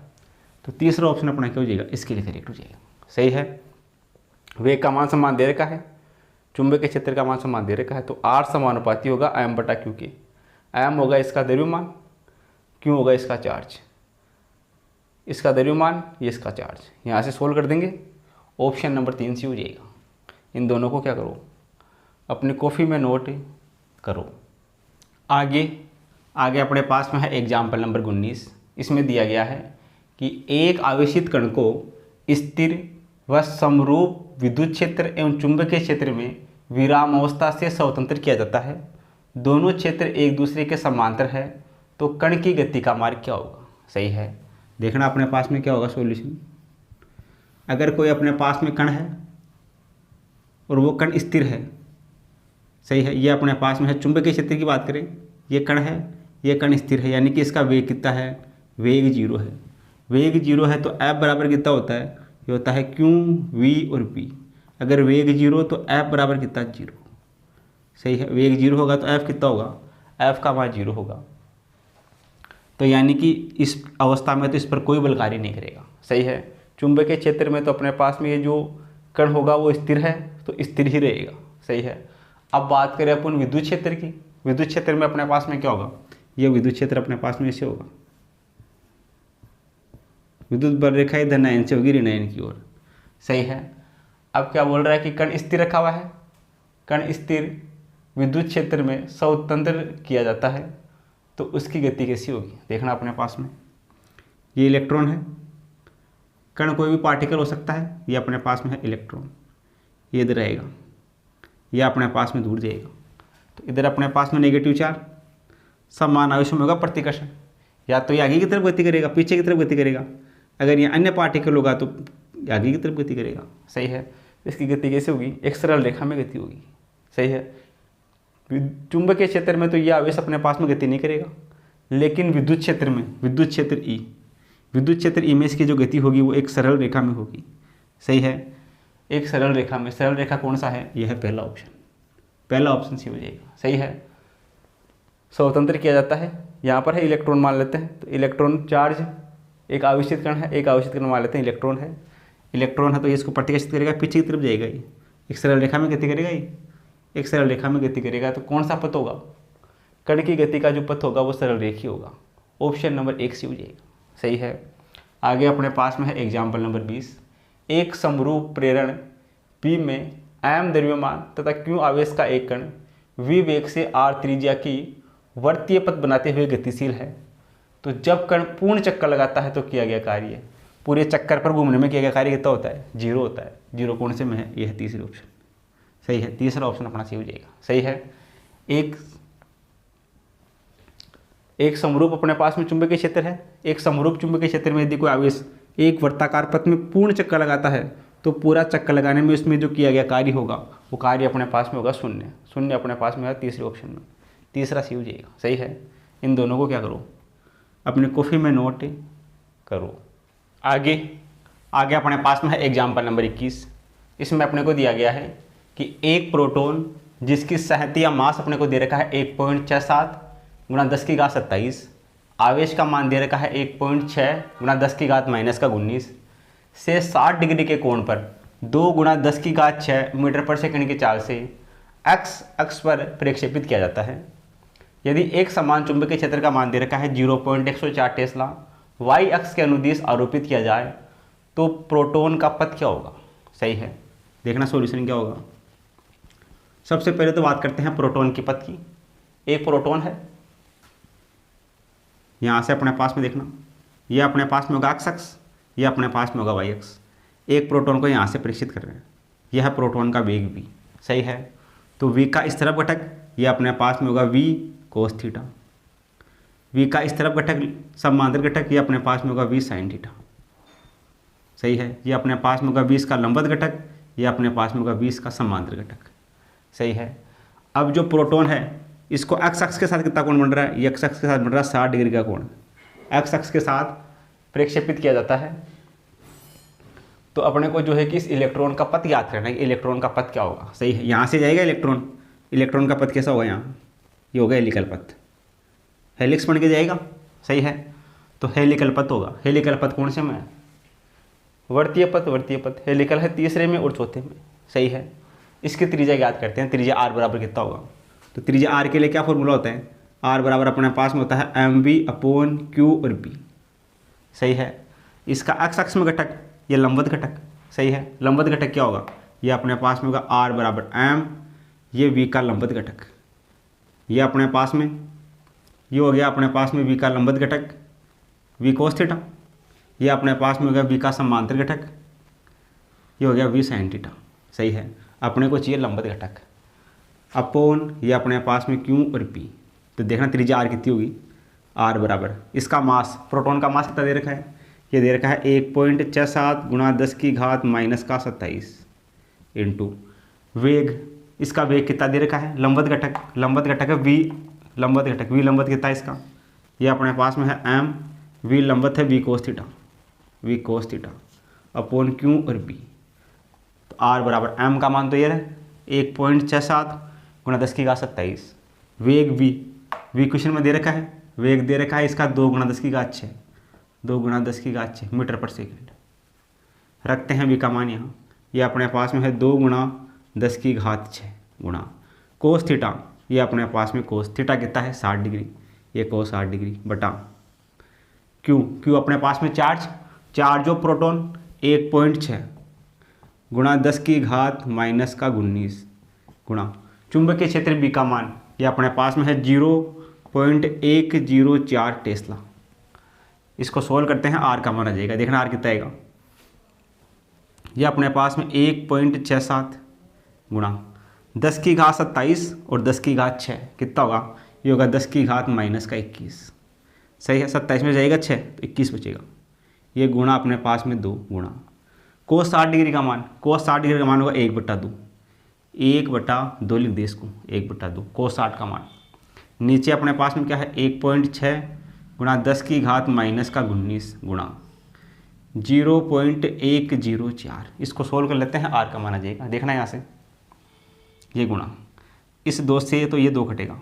तो तीसरा ऑप्शन अपना क्या हो जाएगा, इसके लिए करेक्ट हो जाएगा। सही है। वेग का मान समान दे रखा है, चुंबकीय क्षेत्र का मान समान दे रखा है, तो आर समानुपाती होगा एम बटा क्यू के। एम होगा इसका द्रव्यमान, क्यू होगा इसका चार्ज, इसका द्रव्यमान, ये इसका चार्ज। यहाँ से सोल्व कर देंगे, ऑप्शन नंबर 3 सी हो जाएगा। इन दोनों को क्या करो, अपनी कॉपी में नोट करो। आगे अपने पास में है एग्जाम्पल नंबर 19। इसमें दिया गया है कि एक आवेशित कण को स्थिर व समरूप विद्युत क्षेत्र एवं चुंबकीय क्षेत्र में विरामावस्था से स्वतंत्र किया जाता है। दोनों क्षेत्र एक दूसरे के समांतर है, तो कण की गति का मार्ग क्या होगा। सही है। देखना अपने पास में क्या होगा सॉल्यूशन। अगर कोई अपने पास में कण है और वो कण स्थिर है, सही है, ये अपने पास में है, चुंबकीय क्षेत्र की बात करें, ये कण है, ये कण स्थिर है, यानी कि इसका वेग कितना है, वेग 0 है। वेग 0 है तो F बराबर कितना होता है, ये होता है Q, V और P। अगर वेग 0 तो F बराबर कितना, 0। सही है। वेग 0 होगा तो F कितना होगा, F का मान 0 होगा। तो यानी कि इस अवस्था में तो इस पर कोई बल कार्य नहीं करेगा। सही है। चुंबकीय क्षेत्र में तो अपने पास में ये जो कण होगा वो स्थिर है, तो स्थिर ही रहेगा। सही है। अब बात करें अपन विद्युत क्षेत्र की। विद्युत क्षेत्र में अपने पास में क्या होगा, ये विद्युत क्षेत्र अपने पास में ऐसे होगा, विद्युत बल रेखा इधर नयन से होगी ऋणायन की ओर। सही है। अब क्या बोल रहा है कि कण स्थिर रखा हुआ है, कण स्थिर विद्युत क्षेत्र में स्वतंत्र किया जाता है, तो उसकी गति कैसी होगी। देखना अपने पास में ये इलेक्ट्रॉन है, कण कोई भी पार्टिकल हो सकता है, ये अपने पास में है इलेक्ट्रॉन, ये इधर रहेगा, ये अपने पास में दूर जाएगा। तो इधर अपने पास में नेगेटिव चार्ज, समान आवेश में होगा प्रतिकर्षण, या तो ये आगे की तरफ गति करेगा, पीछे की तरफ गति करेगा। अगर ये अन्य पार्टिकल होगा तो आगे की तरफ गति करेगा। सही है। इसकी गति कैसे होगी? एक सरल रेखा में गति होगी। सही है। चुंबकीय क्षेत्र में तो ये आवेश अपने पास में गति नहीं करेगा, लेकिन विद्युत क्षेत्र में, विद्युत क्षेत्र ई में इसकी जो गति होगी वो एक सरल रेखा में होगी। सही है। एक सरल रेखा में, सरल रेखा कौन सा है? यह है पहला ऑप्शन, पहला ऑप्शन सी हो जाएगा। सही है। स्वतंत्र किया जाता है, यहाँ पर है इलेक्ट्रॉन मान लेते हैं, तो इलेक्ट्रॉन चार्ज एक आवेशित कण है, एक आवेशित कण मान लेते हैं इलेक्ट्रॉन है। इलेक्ट्रॉन है तो ये इसको प्रतिकर्षित करेगा, पीछे की तरफ जाएगा, ये एक सरल रेखा में गति करेगा, ये एक सरल रेखा में गति करेगा। तो कौन सा पथ होगा? कण की गति का जो पथ होगा वो सरल रेखी होगा। ऑप्शन नंबर 1 सी हो जाएगा। सही है। आगे अपने पास में है एग्जाम्पल नंबर 20। एक समरूप प्रेरण P में m द्रव्यमान तथा Q आवेश का एक कण v वेग से r त्रिज्या की वर्तीय पथ बनाते हुए गतिशील है। तो जब कण पूर्ण चक्कर लगाता है तो किया गया कार्य, पूरे चक्कर पर घूमने में किया गया कार्य कितना होता है? 0 होता है। 0 कौन से में है? यह है तीसरा ऑप्शन। सही है। तीसरा ऑप्शन अपना सही हो जाएगा। सही है। एक समरूप अपने पास में चुंबकीय क्षेत्र है। एक समरूप चुंबकीय क्षेत्र में यदि कोई आवेश एक वर्ताकार पथ में पूर्ण चक्कर लगाता है तो पूरा चक्कर लगाने में उसमें जो किया गया कार्य होगा वो कार्य अपने पास में होगा 0। 0 अपने पास में है तीसरे ऑप्शन में। तीसरा सी हो जाएगा। सही है। इन दोनों को क्या करो? अपनी कॉपी में नोट करो। आगे अपने पास में है एग्जाम्पल नंबर 21। इसमें अपने को दिया गया है कि एक प्रोटॉन जिसकी सहती या मास अपने को दे रखा है 1.67 गुणा 10 की घात 27, आवेश का मान दे रखा है 1.6 गुणा 10 की घात -19 से 60 डिग्री के कोण पर 2 गुणा 10 की घात 6 मीटर पर सेकंड की चाल से एक्स अक्ष पर प्रक्षेपित किया जाता है। यदि एक समान चुंबकीय क्षेत्र का मान दे रखा है 0.104 टेस्ला वाई अक्ष के अनुदिश आरोपित किया जाए तो प्रोटॉन का पथ क्या होगा? सही है। देखना सॉल्यूशन क्या होगा। सबसे पहले तो बात करते हैं प्रोटॉन की पथ की। एक प्रोटॉन है, यहाँ से अपने पास में देखना, यह अपने पास में होगा एक्स अक्ष, यह अपने पास में होगा वाई अक्ष। एक प्रोटॉन को यहाँ से प्रेषित कर रहे हैं, यह है प्रोटॉन का वेग v। सही है। तो v का इस तरफ घटक यह अपने पास में होगा v cos थीटा, v का इस तरफ घटक समांतर घटक यह अपने पास में होगा v sin थीटा। सही है। यह अपने पास में होगा v इसका लंबवत घटक, यह अपने पास में होगा v इसका समांतर घटक। सही है। अब जो प्रोटॉन है इसको एक्स अक्ष के साथ कितना कोण बन रहा है? ये एक्स अक्ष के साथ बन रहा है 60 डिग्री का कोण। एक्स अक्ष के साथ प्रक्षेपित किया जाता है। तो अपने को जो है कि इस इलेक्ट्रॉन का पथ याद करना है। इलेक्ट्रॉन का पथ क्या होगा? सही है। यहाँ से जाएगा इलेक्ट्रॉन, इलेक्ट्रॉन का पथ कैसा होगा? यहाँ ये होगा हेलिकल पथ, हेलिक्स बन के जाएगा। सही है। तो हेलिकल पथ होगा। हेलिकल पथ कौन से में है? वर्तीय पथ। वर्तीय पथ हेलिकल है तीसरे में और चौथे में। सही है। इसकी त्रिज्या याद करते हैं। त्रिज्या r बराबर कितना होगा? तो त्रिज्या r के लिए क्या फॉर्मूला होता है? r बराबर अपने पास में होता है mv/q और b। सही है। इसका x अक्ष में घटक ये लंबवत घटक। सही है। लंबवत घटक क्या होगा? ये अपने पास में होगा r बराबर m, ये v का लंबवत घटक, ये अपने पास में ये हो गया अपने पास में v का लंबवत घटक v cos थीटा, ये अपने पास में हो गया v का समांतर घटक, ये हो गया v sin थीटा। सही है। अपने को चाहिए लंबवत घटक अपॉन ये अपने पास में q और p। तो देखना त्रिज्या r कितनी होगी? r बराबर इसका मास, प्रोटॉन का मास कितना दे रखा है? ये दे रखा है 1.67 गुणा 10 की घात -27 इंटू वेग। इसका वेग कितना दे रखा है? लंबवत घटक, लंबवत घटक है v, लंबवत घटक v लंबवत कितना है इसका? ये अपने पास में है m, v लंबवत है v cos theta, v cos theta upon q और b। तो r बराबर m का मान तो ये है 1.67 गुणा 10 की घात 27, वेग v क्वेश्चन में दे रखा है, वेग दे रखा है इसका 2 गुणा 10 की घात 6, 2 गुणा 10 की घात 6 मीटर पर सेकंड। रखते हैं v का मान यहाँ, ये अपने पास में है 2 गुणा 10 की घात 6 गुणा कोस थीटा, ये अपने पास में कोस थीटा कितना है? 60 डिग्री, ये कोस 60 डिग्री बटा q अपने पास में चार्ज ऑफ प्रोटॉन 1.6 गुणा 10 की घात -19 गुणा चुंबकीय क्षेत्र B का मान, ये अपने पास में है 0.104 टेस्ला। इसको सोल्व करते हैं, r का मान आ जाएगा। देखना r कितना आएगा? ये अपने पास में 1.67 गुणा 10 की घात 27 और 10 की घात 6 कितना होगा, ये होगा 10 की घात -21। सही है, 27 में जाएगा 6 तो 21 बचेगा। ये गुणा अपने पास में 2 गुणा कोस 60 डिग्री का मान, कोस 60 डिग्री का मान होगा 1/2, 1/2 लिख दे इसको, 1/2 कोस 60 का मान। नीचे अपने पास में क्या है 1.6 गुणा 10 की घात -19 गुणा 0.104। इसको सोल्व कर लेते हैं, आर का मान आ जाएगा। देखना यहाँ से ये गुणा इस 2 से तो ये 2 घटेगा।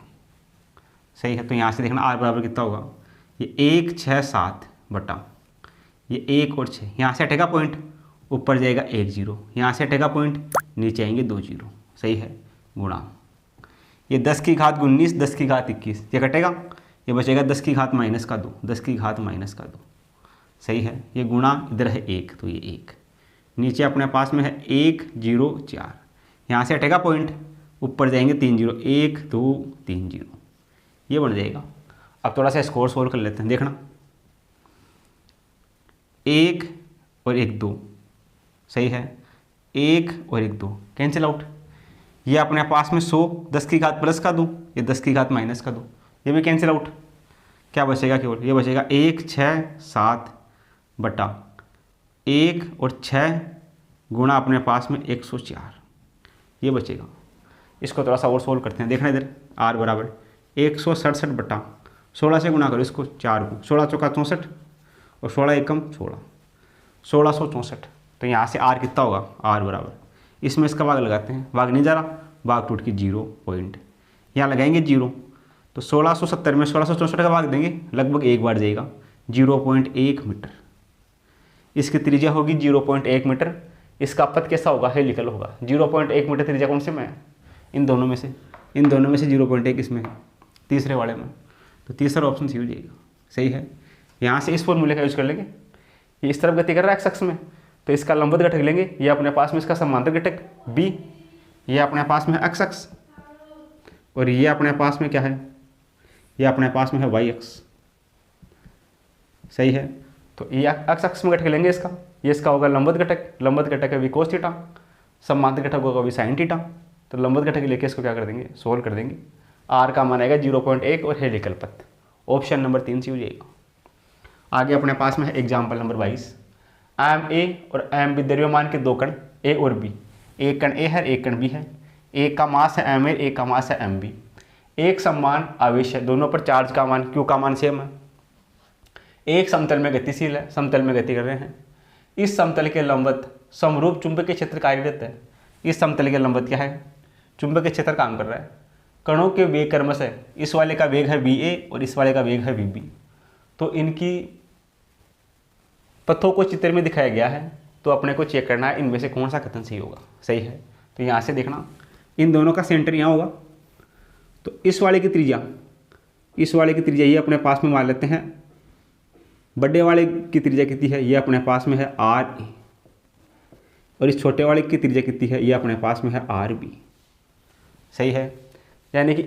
सही है, तो यहाँ से देखना आर बराबर कितना होगा, ये 1 6 7 बटा ये 1 और 6, यहाँ से हटेगा पॉइंट, ऊपर जाएगा 1 0, यहाँ से हटेगा पॉइंट, नीचे आएंगे 2 0। सही है, गुणा ये 10 की घात 19 10 की घात 21, ये कटेगा, ये बचेगा 10 की घात -2 10 की घात -2। सही है, ये गुणा इधर है 1 तो ये 1, नीचे अपने पास में है 1 0 4, यहाँ से हटेगा पॉइंट, ऊपर जाएंगे 3 0 1 2 3 0, ये बन जाएगा। अब थोड़ा सा स्कोर सोल्व कर लेते हैं। देखना 1 और 1 2, सही है, 1 और 1 2 कैंसिल आउट। ये अपने पास में 100 10 की घात प्लस का 2, ये 10 की घात माइनस का 2, ये भी कैंसिल आउट। क्या बचेगा केवल, ये बचेगा 1 6 7 बटा 1 और 6 गुणा अपने पास में 104, ये बचेगा। इसको थोड़ा सा और सोल्व करते हैं। देखना इधर आर बराबर 167 बटा 16 से गुणा करो इसको 4 को, 16 चौका 64 और 16 एकम 16, 1664। तो यहाँ से आर कितना होगा, आर बराबर, इसमें इसका भाग लगाते हैं, भाग नहीं जा रहा, भाग टूट के 0 पॉइंट, यहाँ लगाएंगे 0, तो 1670 में 1664 का भाग देंगे, लगभग एक बार जाएगा, 0.1 मीटर। इसकी त्रिज्या होगी 0.1 मीटर। इसका पथ कैसा होगा, हेलिकल होगा। 0.1 मीटर त्रिज्या कौन से में है, इन दोनों में से 0.1 इसमें है, तीसरे वाले में, तो तीसरा ऑप्शन सी हो जाएगा। सही है, यहाँ से इस फॉर्मूले का यूज कर लेंगे। ये इस तरफ गति कर रहा है एक्स अक्ष में, तो इसका लंबवत घटक लेंगे, ये अपने पास में इसका समांतर घटक बी, ये अपने पास में एक्स अक्ष, और ये अपने पास में क्या है, ये अपने पास में है वाई अक्ष। सही है, तो ये एक्स अक्ष में घटक लेंगे इसका, ये इसका होगा लंबवत घटक, लंबवत घटक है वी कोस थीटा, समांतर घटक होगा वी साइन थीटा। तो लंबवत घटक लेके इसको क्या कर देंगे, सोल्व कर देंगे। आर का मान आएगा 0.1 और हेलिकल पथ, ऑप्शन नंबर 3 से हो जाएगा। आगे अपने पास में है एग्जाम्पल नंबर 22। एम ए और एम बी द्रव्यमान के 2 कण ए और बी, एक कण ए है एक कण बी है, एक का मास है एम ए एक का मास है एम बी, एक समान आवेश है, दोनों पर चार्ज का मान क्यू का मान सेम है, एक समतल में गतिशील है, समतल में गति कर रहे हैं। इस समतल के लंबवत समरूप चुंबकीय क्षेत्र कार्यरत है। इस समतल के लंबवत क्या है, चुंबकीय क्षेत्र काम कर रहा है। कणों के वेग क्रमशः इस वाले का वेग है वी ए और इस वाले का वेग है वी बी। तो इनकी पथों को चित्र में दिखाया गया है, तो अपने को चेक करना है इनमें से कौन सा कथन सही होगा। सही है, तो यहाँ से देखना इन दोनों का सेंटर यहाँ होगा, तो इस वाले की त्रिज्या, इस वाले की त्रिज्या ये अपने पास में मान लेते हैं, बड़े वाले की त्रिज्या कितनी है, ये अपने पास में है आर ए, और इस छोटे वाले की त्रिज्या कितनी है, ये अपने पास में है आर बी। सही है, यानी कि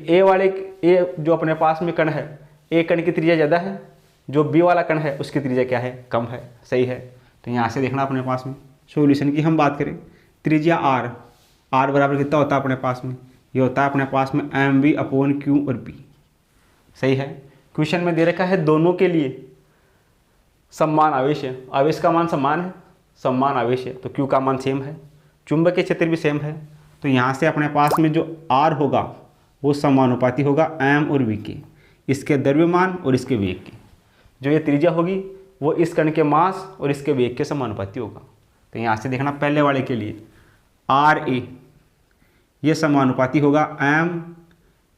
ए जो अपने पास में कण है, ए कण की त्रिज्या ज़्यादा है, जो बी वाला कण है उसकी त्रिज्या क्या है, कम है। सही है, तो यहाँ से देखना अपने पास में सॉल्यूशन की हम बात करें, त्रिज्या आर, आर बराबर कितना होता है अपने पास में, ये होता है अपने पास में एम बी अपॉन क्यू और बी। सही है, क्वेश्चन में दे रखा है दोनों के लिए समान आवेश है, आवेश का मान समान है, समान आवेश है, तो क्यू का मान सेम है, चुंबकीय क्षेत्र भी सेम है। तो यहाँ से अपने पास में जो आर होगा वो समानुपाती होगा एम और वी के, इसके द्रव्यमान और इसके वेग के। जो ये त्रिज्या होगी वो इस कण के मास और इसके वेग के समानुपाती होगा। तो यहाँ से देखना पहले वाले के लिए आर ए ये समानुपाती होगा एम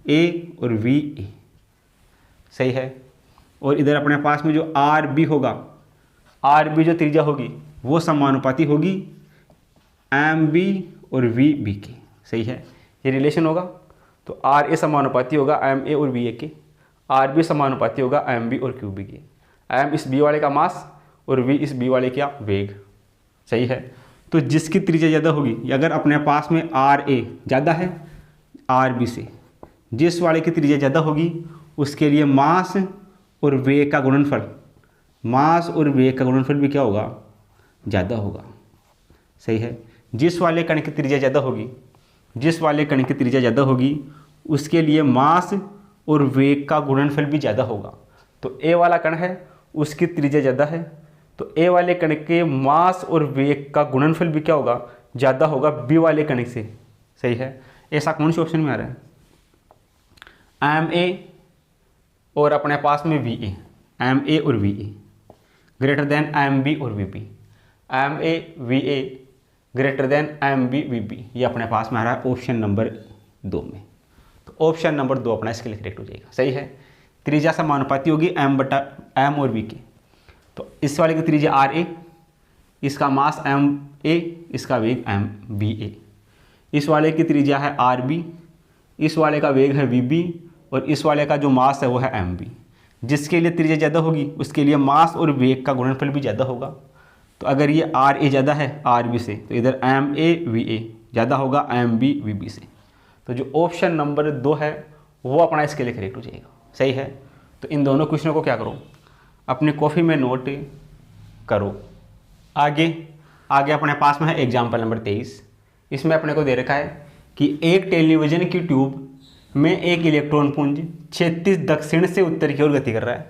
ए और वी ए। सही है, और इधर अपने पास में जो आर बी होगा, आर बी जो त्रिज्या होगी वो समानुपाती होगी एम बी और वी बी के। सही है, ये रिलेशन होगा, तो आर ए समानुपाती होगा एम ए और वी ए के, आर बी समानुपाती होगा एम बी और क्यू बी के। एम इस बी वाले का मास और वी इस बी वाले का वेग। सही है, तो जिसकी त्रिज्या ज़्यादा होगी, अगर अपने पास में आर ए ज़्यादा है आर बी से, जिस वाले की त्रिज्या ज़्यादा होगी उसके लिए मास और वेग का गुणनफल, मास और वेग का गुणनफल भी क्या होगा, ज़्यादा होगा। सही है, जिस वाले कण की त्रिज्या ज़्यादा होगी जिस वाले कण की त्रिज्या ज़्यादा होगी उसके लिए मास और वेग का गुणनफल भी ज़्यादा होगा। तो ए वाला कण है उसकी त्रिज्या ज़्यादा है, तो ए वाले कण के मास और वेग का गुणनफल भी क्या होगा, ज़्यादा होगा बी वाले कण से। सही है। ऐसा कौन से ऑप्शन में आ रहा है, एम ए और अपने पास में वी ए, एम ए और V A greater than M B और V B, M A V A greater than M B V B, ये अपने पास में आ रहा है ऑप्शन नंबर 2 में। तो ऑप्शन नंबर 2 अपना इसके लिए करेक्ट हो जाएगा। सही है। त्रिज्या समानुपाती होगी एम बटा एम और बी के। तो इस वाले की त्रिज्या आर ए, इसका मास एम ए, इसका वेग एम बी ए। इस वाले की त्रिज्या है आर बी, इस वाले का वेग है वी बी, और इस वाले का जो मास है वो है एम बी। जिसके लिए त्रिज्या ज़्यादा होगी उसके लिए मास और वेग का गुणनफल भी ज़्यादा होगा। तो अगर ये आर ए ज़्यादा है आर बी से, तो इधर एम ए वी ए ज़्यादा होगा एम बी वी बी से। तो जो ऑप्शन नंबर 2 है वो अपना इसके लिए करेक्ट हो जाएगा। सही है। तो इन दोनों क्वेश्चनों को क्या करो, अपनी कॉपी में नोट करो। आगे अपने पास में है एग्जाम्पल नंबर 23। इसमें अपने को दे रखा है कि एक टेलीविज़न की ट्यूब में एक इलेक्ट्रॉन पुंज 36 दक्षिण से उत्तर की ओर गति कर रहा है।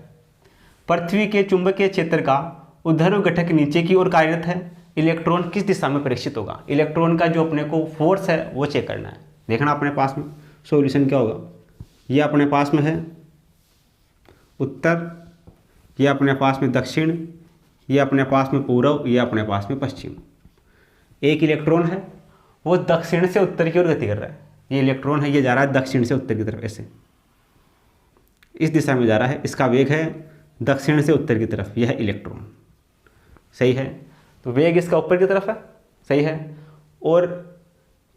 पृथ्वी के चुंबकीय क्षेत्र का ऊर्ध्व घटक नीचे की ओर कार्यरत है। इलेक्ट्रॉन किस दिशा में प्रेषित होगा। इलेक्ट्रॉन का जो अपने को फोर्स है वो चेक करना है। देखना अपने पास में सॉल्यूशन क्या होगा। ये अपने पास में है उत्तर, ये अपने पास में दक्षिण, ये अपने पास में पूर्व, ये अपने पास में पश्चिम। एक इलेक्ट्रॉन है वो दक्षिण से उत्तर की ओर गति कर रहा है। ये इलेक्ट्रॉन है ये जा रहा है दक्षिण से उत्तर की तरफ, ऐसे इस दिशा में जा रहा है। इसका वेग है दक्षिण से उत्तर की तरफ, यह है इलेक्ट्रॉन। सही है। तो वेग इसका ऊपर की तरफ है। सही है। और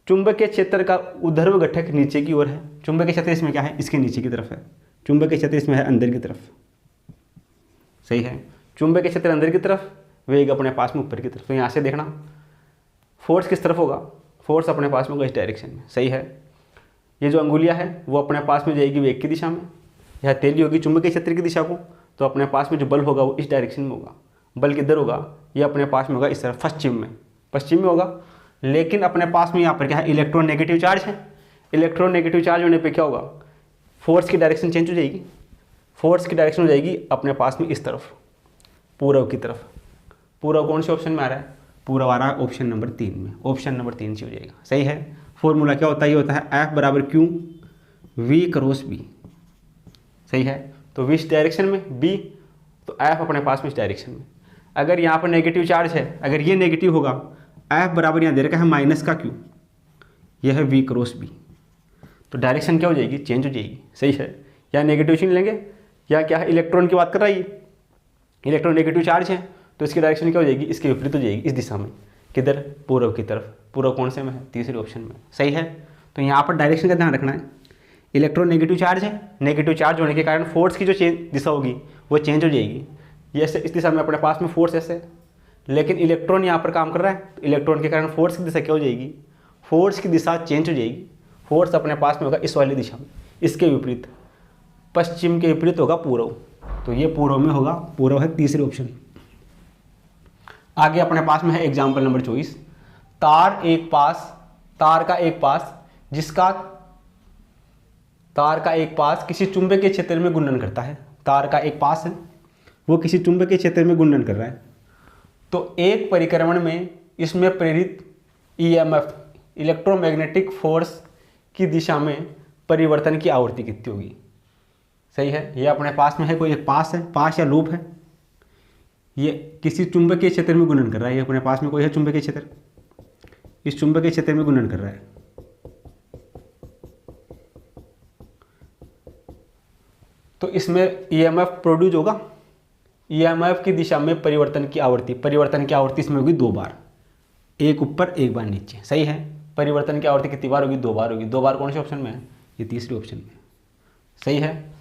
चुंबकीय क्षेत्र का ऊर्ध्व घटक नीचे की ओर है। चुंबकीय क्षेत्र इसमें क्या है, इसके नीचे की तरफ है। चुंबकीय क्षेत्र इसमें है अंदर की तरफ। सही है। चुंबकीय क्षेत्र अंदर की तरफ, वेग अपने पास में ऊपर की तरफ। तो यहाँ से देखना फोर्स किस तरफ होगा, फोर्स अपने पास में होगा इस डायरेक्शन में। सही है। ये जो अंगुलियाँ है वो अपने पास में जाएगी वेग की दिशा में, यह तेली होगी चुंबकीय क्षेत्र की दिशा को। तो अपने पास में जो बल होगा वो इस डायरेक्शन में होगा। बल किधर होगा, ये अपने पास में होगा इस तरफ पश्चिम में होगा। लेकिन अपने पास में यहाँ पर क्या है, इलेक्ट्रॉन नेगेटिव चार्ज है। इलेक्ट्रॉन नेगेटिव चार्ज होने पे क्या होगा, फोर्स की डायरेक्शन चेंज हो जाएगी। फोर्स की डायरेक्शन हो जाएगी अपने पास में इस तरफ, पूर्व की तरफ। पूर्व कौन से ऑप्शन में आ रहा है, पूर्व आ रहा है ऑप्शन नंबर 3 में। ऑप्शन नंबर 3 से हो जाएगा। सही है। फॉर्मूला क्या होता है, ये होता है F बराबर Q V क्रॉस B। सही है। तो V इस डायरेक्शन में, B तो F अपने पास में इस डायरेक्शन में। अगर यहाँ पर नेगेटिव चार्ज है, अगर ये नेगेटिव होगा, F बराबर यहाँ दे रखा है माइनस का Q, यह है V क्रॉस B। तो डायरेक्शन क्या हो जाएगी, चेंज हो जाएगी। सही है। या नेगेटिव चिन्ह लेंगे या क्या है, इलेक्ट्रॉन की बात कर रहा है ये, इलेक्ट्रॉन नेगेटिव चार्ज है तो इसकी डायरेक्शन क्या हो जाएगी, इसके विपरीत हो जाएगी, इस दिशा में। किधर, पूर्व की तरफ। पूर्व कौन से में है, तीसरे ऑप्शन में। सही है। तो यहाँ पर डायरेक्शन का ध्यान रखना है। इलेक्ट्रॉन नेगेटिव चार्ज है, नेगेटिव चार्ज होने के कारण फोर्स की जो दिशा होगी वो चेंज हो जाएगी। ये ऐसे इस दिशा में अपने पास में फोर्स ऐसे, लेकिन इलेक्ट्रॉन यहाँ पर काम कर रहा है तो इलेक्ट्रॉन के कारण फोर्स की दिशा क्या हो जाएगी, फोर्स की दिशा चेंज हो जाएगी। फोर्स अपने पास में होगा इस वाली दिशा में, इसके विपरीत, पश्चिम के विपरीत होगा पूर्व। तो ये पूर्व में होगा, पूर्व है तीसरे ऑप्शन। आगे अपने पास में है एग्जाम्पल नंबर 24। तार का एक पास किसी चुंबकीय क्षेत्र में घूर्णन करता है। तार का एक पास है वो किसी चुंबकीय क्षेत्र में घूर्णन कर रहा है। तो एक परिक्रमण में इसमें प्रेरित EMF, इलेक्ट्रोमैग्नेटिक फोर्स की दिशा में परिवर्तन की आवृत्ति कितनी होगी। सही है। ये अपने पास में है कोई एक पास है, पास या लूप है, ये किसी चुंबकीय क्षेत्र में घूर्णन कर रहा है। ये अपने पास में कोई है चुंबकीय क्षेत्र, इस चुंबकीय क्षेत्र में घूर्णन कर रहा है। तो इसमें EMF प्रोड्यूस होगा। EMF की दिशा में परिवर्तन की आवृत्ति इसमें होगी 2 बार, एक ऊपर एक बार नीचे। सही है। परिवर्तन की आवृत्ति कितनी बार होगी, 2 बार होगी। 2 बार कौन से ऑप्शन में है, ये तीसरे ऑप्शन में। सही है।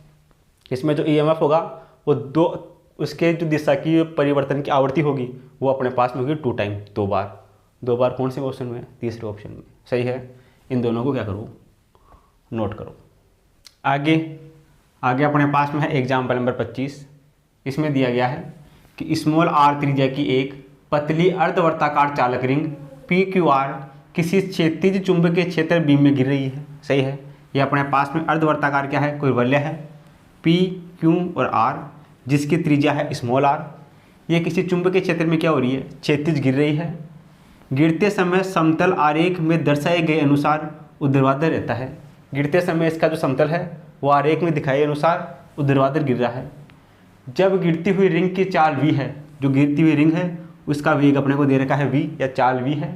इसमें जो EMF होगा वो उसके जो दिशा की परिवर्तन की आवृत्ति होगी वो अपने पास में होगी 2 टाइम, 2 बार। 2 बार कौन से ऑप्शन में है, तीसरे ऑप्शन में। सही है। इन दोनों को क्या करो, नोट करो। आगे अपने पास में है एग्जाम्पल नंबर 25। इसमें दिया गया है कि स्मॉल r त्रिज्या की एक पतली अर्धवर्ताकार चालक रिंग PQR किसी क्षैतिज चुंबकीय क्षेत्र बीम में गिर रही है। सही है। ये अपने पास में अर्धवर्ताकार क्या है, कोई वलय है P, Q और R, जिसकी त्रिज्या है स्मॉल r। ये किसी चुंबकीय क्षेत्र में क्या हो रही है, क्षैतिज गिर रही है। गिरते समय समतल आरेख में दर्शाए गए अनुसार ऊर्ध्वाधर रहता है। गिरते समय इसका जो समतल है वो आरेख में दिखाए अनुसार ऊर्ध्वाधर गिर रहा है। जब गिरती हुई रिंग की चाल v है, जो गिरती हुई रिंग है उसका वेग अपने को दे रखा है v या चाल v है,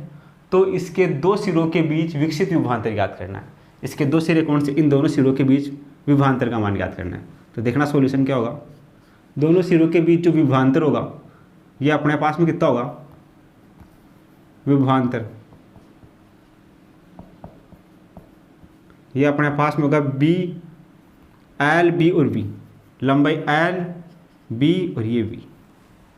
तो इसके दो सिरों के बीच विकसित विभवांतर ज्ञात करना है। इसके दो सिरे कौन से, इन दोनों सिरों के बीच विभवांतर का मान ज्ञात करना है। तो देखना सॉल्यूशन क्या होगा, दोनों सिरों के बीच जो विभवांतर होगा ये अपने पास में कितना होगा, विभवांतर ये अपने पास में होगा b, l, b और v, लंबाई l, b और ये v।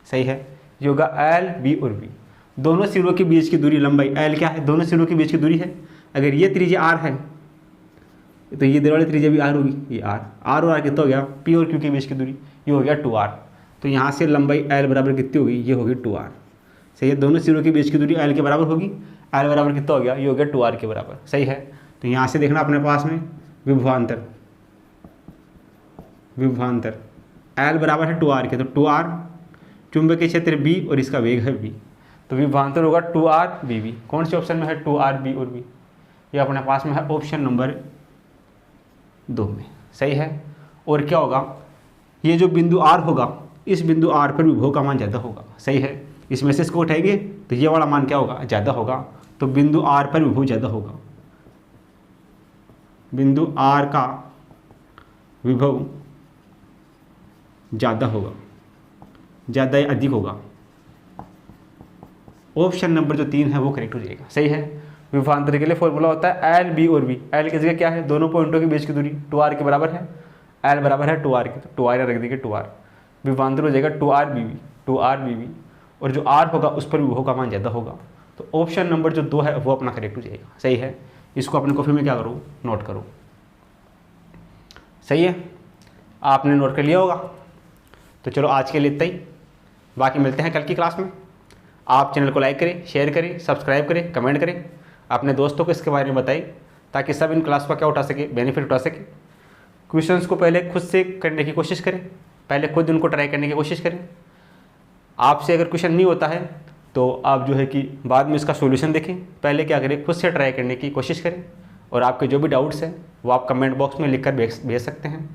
सही है। ये होगा l, b और v। दोनों सिरों के बीच की दूरी लंबाई l क्या है, दोनों सिरों के बीच की दूरी है। अगर ये त्रिज्या r है तो ये दो वाली त्रिज्या भी r होगी, ये r और r कितना हो गया, p और q के बीच की दूरी, ये हो गया 2r। तो यहाँ से लंबाई l बराबर कितनी होगी, ये होगी 2r। सही है। दोनों सिरों के बीच की दूरी l के बराबर होगी, l बराबर कितना हो गया, ये हो गया 2r के बराबर। सही है। तो यहाँ से देखना अपने पास में विभवांतर l बराबर है 2r के, तो 2r चुंबकीय क्षेत्र b और इसका वेग है v, तो विभवांतर होगा 2r bv। कौन से ऑप्शन में है 2r b और v, ये अपने पास में है ऑप्शन नंबर 2 में। सही है। और क्या होगा, ये जो बिंदु r होगा इस बिंदु r पर विभव का मान ज़्यादा होगा। सही है। इसमें से इसको उठाएंगे तो ये वाला मान क्या होगा, ज़्यादा होगा, तो बिंदु r पर विभव ज़्यादा होगा, बिंदु r का विभव ज़्यादा होगा, ज़्यादा या अधिक होगा। ऑप्शन नंबर जो 3 है वो करेक्ट हो जाएगा। सही है। विभवांतर के लिए फॉर्मूला होता है l, b और v। l की जगह क्या है, दोनों पॉइंटों के बीच की दूरी 2r के बराबर है, l बराबर है 2r की, तो 2r रख देंगे 2r। विभवांतर हो जाएगा 2r bv, और जो r होगा उस पर विभव का मान ज़्यादा होगा, तो ऑप्शन नंबर जो 2 है वो अपना करेक्ट हो जाएगा। सही है। इसको अपने कॉपी में क्या करो, नोट करो। सही है। आपने नोट कर लिया होगा। तो चलो आज के लिए इतना ही, बाकी मिलते हैं कल की क्लास में। आप चैनल को लाइक करें, शेयर करें, सब्सक्राइब करें, कमेंट करें, अपने दोस्तों को इसके बारे में बताएं ताकि सब इन क्लास का क्या उठा सके, बेनिफिट उठा सके। क्वेश्चंस को पहले खुद से करने की कोशिश करें, पहले खुद उनको ट्राई करने की कोशिश करें। आपसे अगर क्वेश्चन नहीं होता है तो आप जो है कि बाद में इसका सॉल्यूशन देखें, पहले क्या करें, खुद से ट्राई करने की कोशिश करें। और आपके जो भी डाउट्स हैं वो आप कमेंट बॉक्स में लिख कर भेज सकते हैं।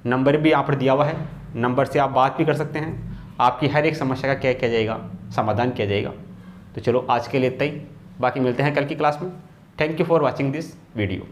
नंबर भी यहाँ पर दिया हुआ है, नंबर से आप बात भी कर सकते हैं। आपकी हर एक समस्या का क्या किया जाएगा, समाधान किया जाएगा। तो चलो आज के लिए इतना ही, बाकी मिलते हैं कल की क्लास में। Thank you for watching this video.